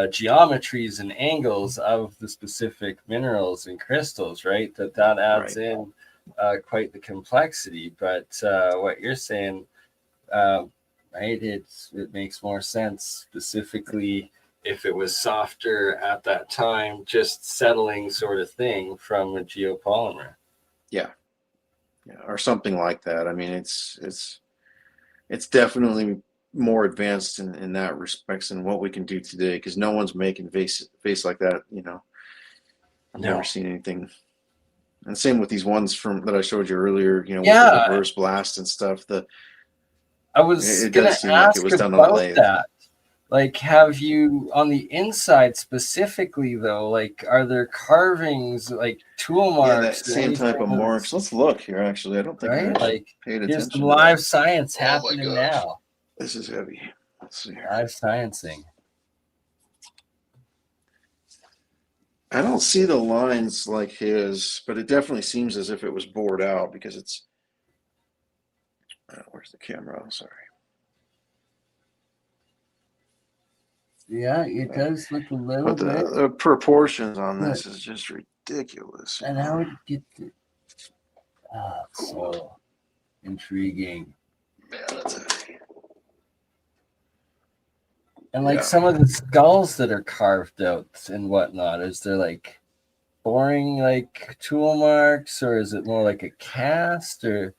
geometries and angles of the specific minerals and crystals, right? That adds in quite the complexity. But what you're saying, right? It makes more sense specifically if it was softer at that time, just settling sort of thing from a geopolymer. Yeah, or something like that. I mean, it's definitely more advanced in that respects than what we can do today, because no one's making vase like that. I've never seen anything. And same with these ones that I showed you earlier. With the reverse blast and stuff. I was It gonna does seem like ask it was done on a about lathe. that. Like, have you on the inside specifically though? Like, are there carvings, like tool marks? Yeah, that same type of marks. Let's look here. Actually, I don't think I like paid here's attention. some to live that. science Oh my happening gosh. now. This is heavy. Let's see here. Live sciencing. I don't see the lines like his, but it definitely seems as if it was bored out, because it's. Where's the camera? Sorry. Yeah, it does look a little But bit. the proportions on this is just ridiculous. And how would you get the so intriguing. Man, that's heavy. And like some of the skulls that are carved out and whatnot, is there like boring like tool marks, or is it more like a cast, or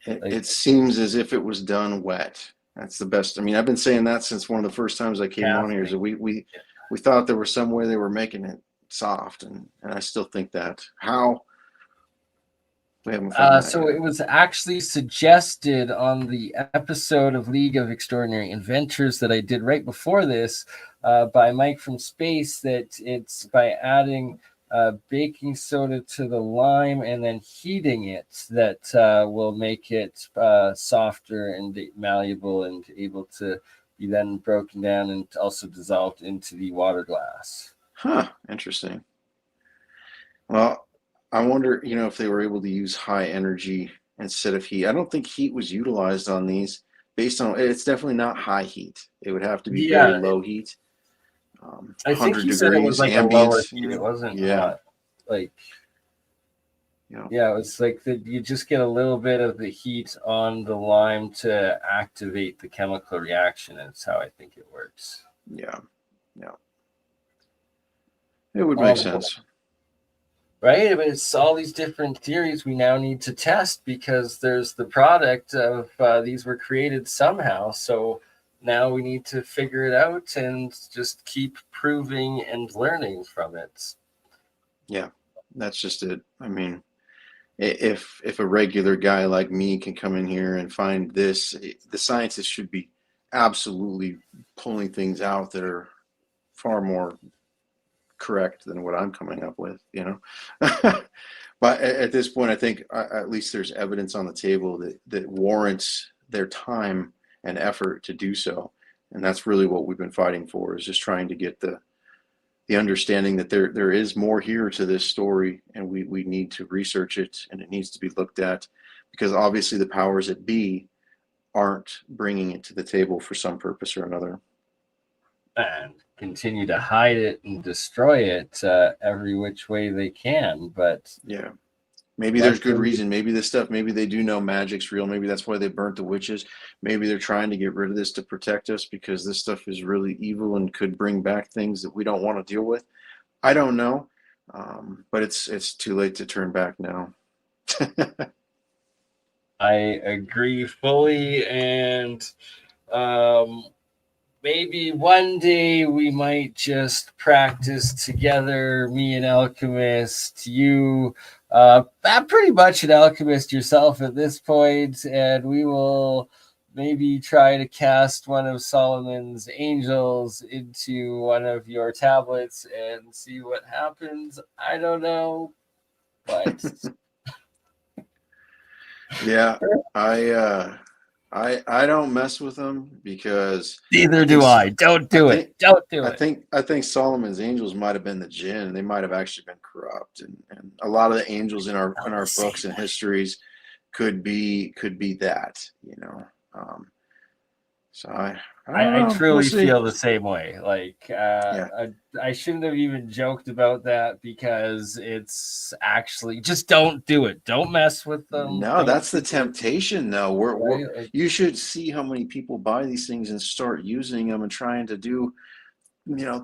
it seems as if it was done wet. That's the best. I mean, I've been saying that since one of the first times I came on here. So we thought there was some way they were making it soft, and I still think that. How? We haven't found that so yet. it was actually suggested on the episode of League of Extraordinary Inventors that I did right before this by Mike from Space, that it's by adding baking soda to the lime and then heating it that will make it softer and malleable and able to be then broken down and also dissolved into the water glass. Huh, interesting. Well, I wonder, if they were able to use high energy instead of heat. I don't think heat was utilized on these based on, it's definitely not high heat. It would have to be very low heat. I think he said it was like ambient, a lower heat. It wasn't hot. Like, it was like that you just get a little bit of the heat on the lime to activate the chemical reaction. That's how I think it works. Yeah. It would make sense. Right? But it's all these different theories we now need to test, because there's the product of these were created somehow. So now we need to figure it out and just keep proving and learning from it. Yeah, that's just it. I mean, if a regular guy like me can come in here and find this, the scientists should be absolutely pulling things out that are far more correct than what I'm coming up with, But at this point, I think at least there's evidence on the table that warrants their time and effort to do so. And that's really what we've been fighting for, is just trying to get the understanding that there is more here to this story, and we need to research it, and it needs to be looked at, because obviously the powers that be aren't bringing it to the table for some purpose or another. And continue to hide it and destroy it every which way they can. But maybe there's good reason. Maybe this stuff, maybe they do know magic's real. Maybe that's why they burnt the witches. Maybe they're trying to get rid of this to protect us, because this stuff is really evil and could bring back things that we don't want to deal with. I don't know, but it's too late to turn back now. I agree fully, and maybe one day we might just practice together, me and Alchemist, you pretty much an alchemist yourself at this point, and we will maybe try to cast one of Solomon's angels into one of your tablets and see what happens. I don't know, but yeah, I don't mess with them, because neither do I. Don't do it. Don't do it. I think Solomon's angels might have been the jinn. They might have actually been corrupt, and a lot of the angels in our books and histories could be that, So I truly feel the same way. Like I shouldn't have even joked about that, because it's actually, just don't do it. Don't mess with them. No, that's the temptation, though. You should see how many people buy these things and start using them and trying to do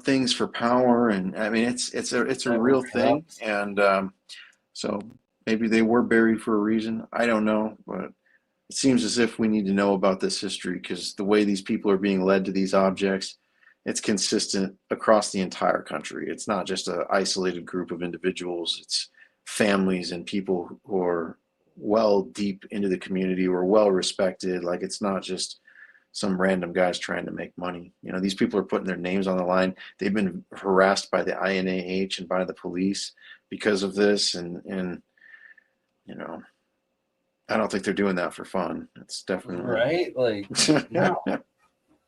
things for power, and I mean it's a real thing, and so maybe they were buried for a reason. I don't know, but it seems as if we need to know about this history, because the way these people are being led to these objects, it's consistent across the entire country. It's not just an isolated group of individuals. It's families and people who are well deep into the community, who are well respected. Like, it's not just some random guys trying to make money. These people are putting their names on the line. They've been harassed by the INAH and by the police because of this, and I don't think they're doing that for fun. It's definitely right. Like, no,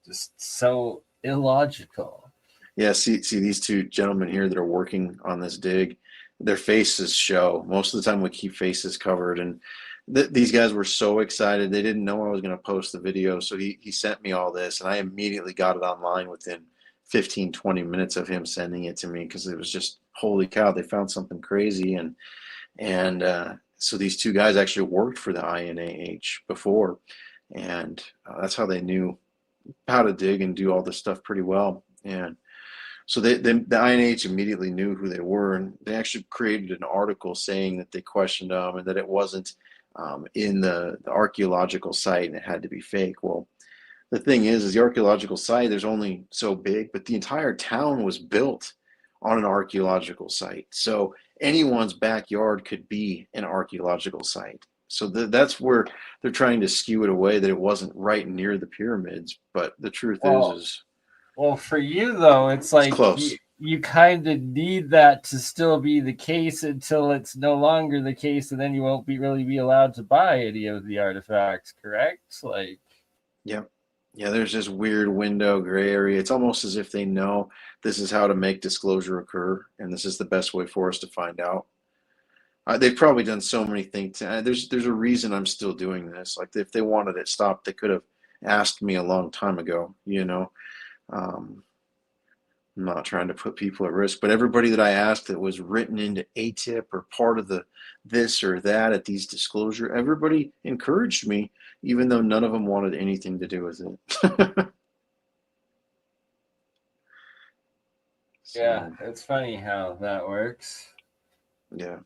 just so illogical. Yeah, see these two gentlemen here that are working on this dig, their faces show. Most of the time we keep faces covered, and these guys were so excited. They didn't know I was going to post the video, so he sent me all this, and I immediately got it online within 15-20 minutes of him sending it to me, because it was just, holy cow, they found something crazy. And so these two guys actually worked for the INAH before, and that's how they knew how to dig and do all this stuff pretty well. And so the INAH immediately knew who they were, and they actually created an article saying that they questioned them and that it wasn't in the archaeological site and it had to be fake. Well, the thing is the archaeological site, there's only so big, but the entire town was built on an archaeological site. So anyone's backyard could be an archaeological site. So that's where they're trying to skew it away, that it wasn't right near the pyramids. But the truth is well, for you though, it's like close. You kind of need that to still be the case until it's no longer the case, and then you won't really be allowed to buy any of the artifacts, correct? Like, yeah, there's this weird window, gray area. It's almost as if they know this is how to make disclosure occur, and this is the best way for us to find out. They've probably done so many things. There's a reason I'm still doing this. Like, if they wanted it stopped, they could have asked me a long time ago. I'm not trying to put people at risk, but everybody that I asked that was written into ATIP or part of the this or that at these disclosure, everybody encouraged me, even though none of them wanted anything to do with it. yeah, it's funny how that works. Yeah.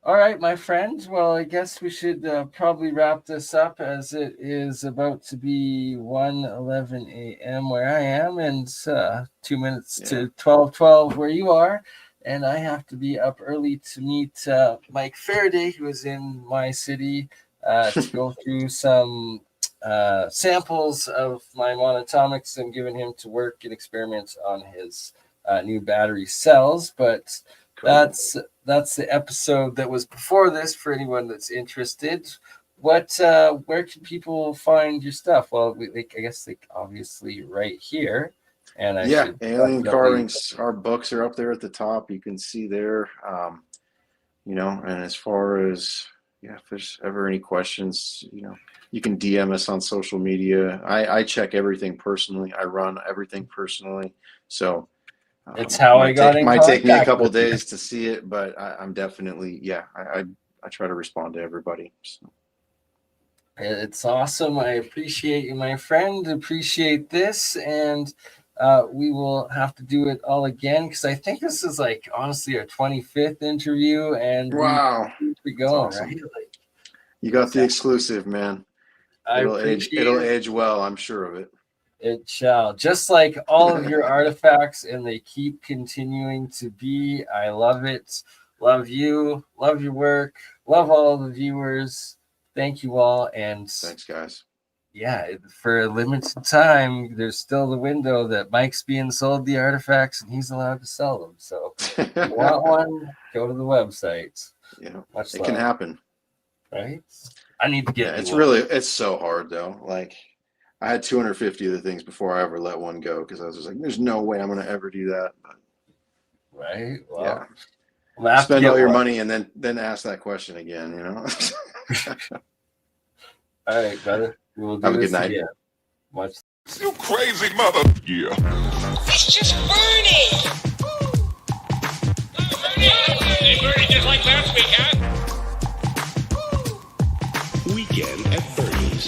All right, my friends. Well, I guess we should probably wrap this up, as it is about to be 1:11 a.m. where I am, and 2 minutes to 12:12 where you are. And I have to be up early to meet Mike Faraday, who is in my city, to go through some samples of my monatomics. I'm giving him to work and experiments on his new battery cells, but cool. That's the episode that was before this for anyone that's interested. Where can people find your stuff? Well, I guess obviously right here. And ALienCarvings, our books are up there at the top. You can see there, and as far as, if there's ever any questions, you can DM us on social media. I check everything personally. I run everything personally. So it's how I got in contact. Might take me a couple of days to see it, but I'm definitely, I try to respond to everybody. So. It's awesome. I appreciate you, my friend. Appreciate this. And we will have to do it all again, because I think this is honestly our 25th interview, and wow, we go awesome. Right. You got the exclusive, man. It'll age well, I'm sure of it. It shall, just like all of your artifacts, and they keep continuing to be. I love it. Love you. Love your work. Love all the viewers. Thank you all, and thanks, guys. Yeah, for a limited time, there's still the window that Mike's being sold the artifacts, and he's allowed to sell them. So if you want one, go to the website. Yeah, it can happen. Right? I need to get it's so hard, though. Like, I had 250 of the things before I ever let one go, because I was just like, there's no way I'm going to ever do that. But, right? Well, yeah. Spend all your money and then ask that question again, All right, brother. We'll do Have a good night. Again. Watch. You crazy mother. Yeah. It's just BurnEye. BurnEye just like last week, huh? Weekend at Bernie's.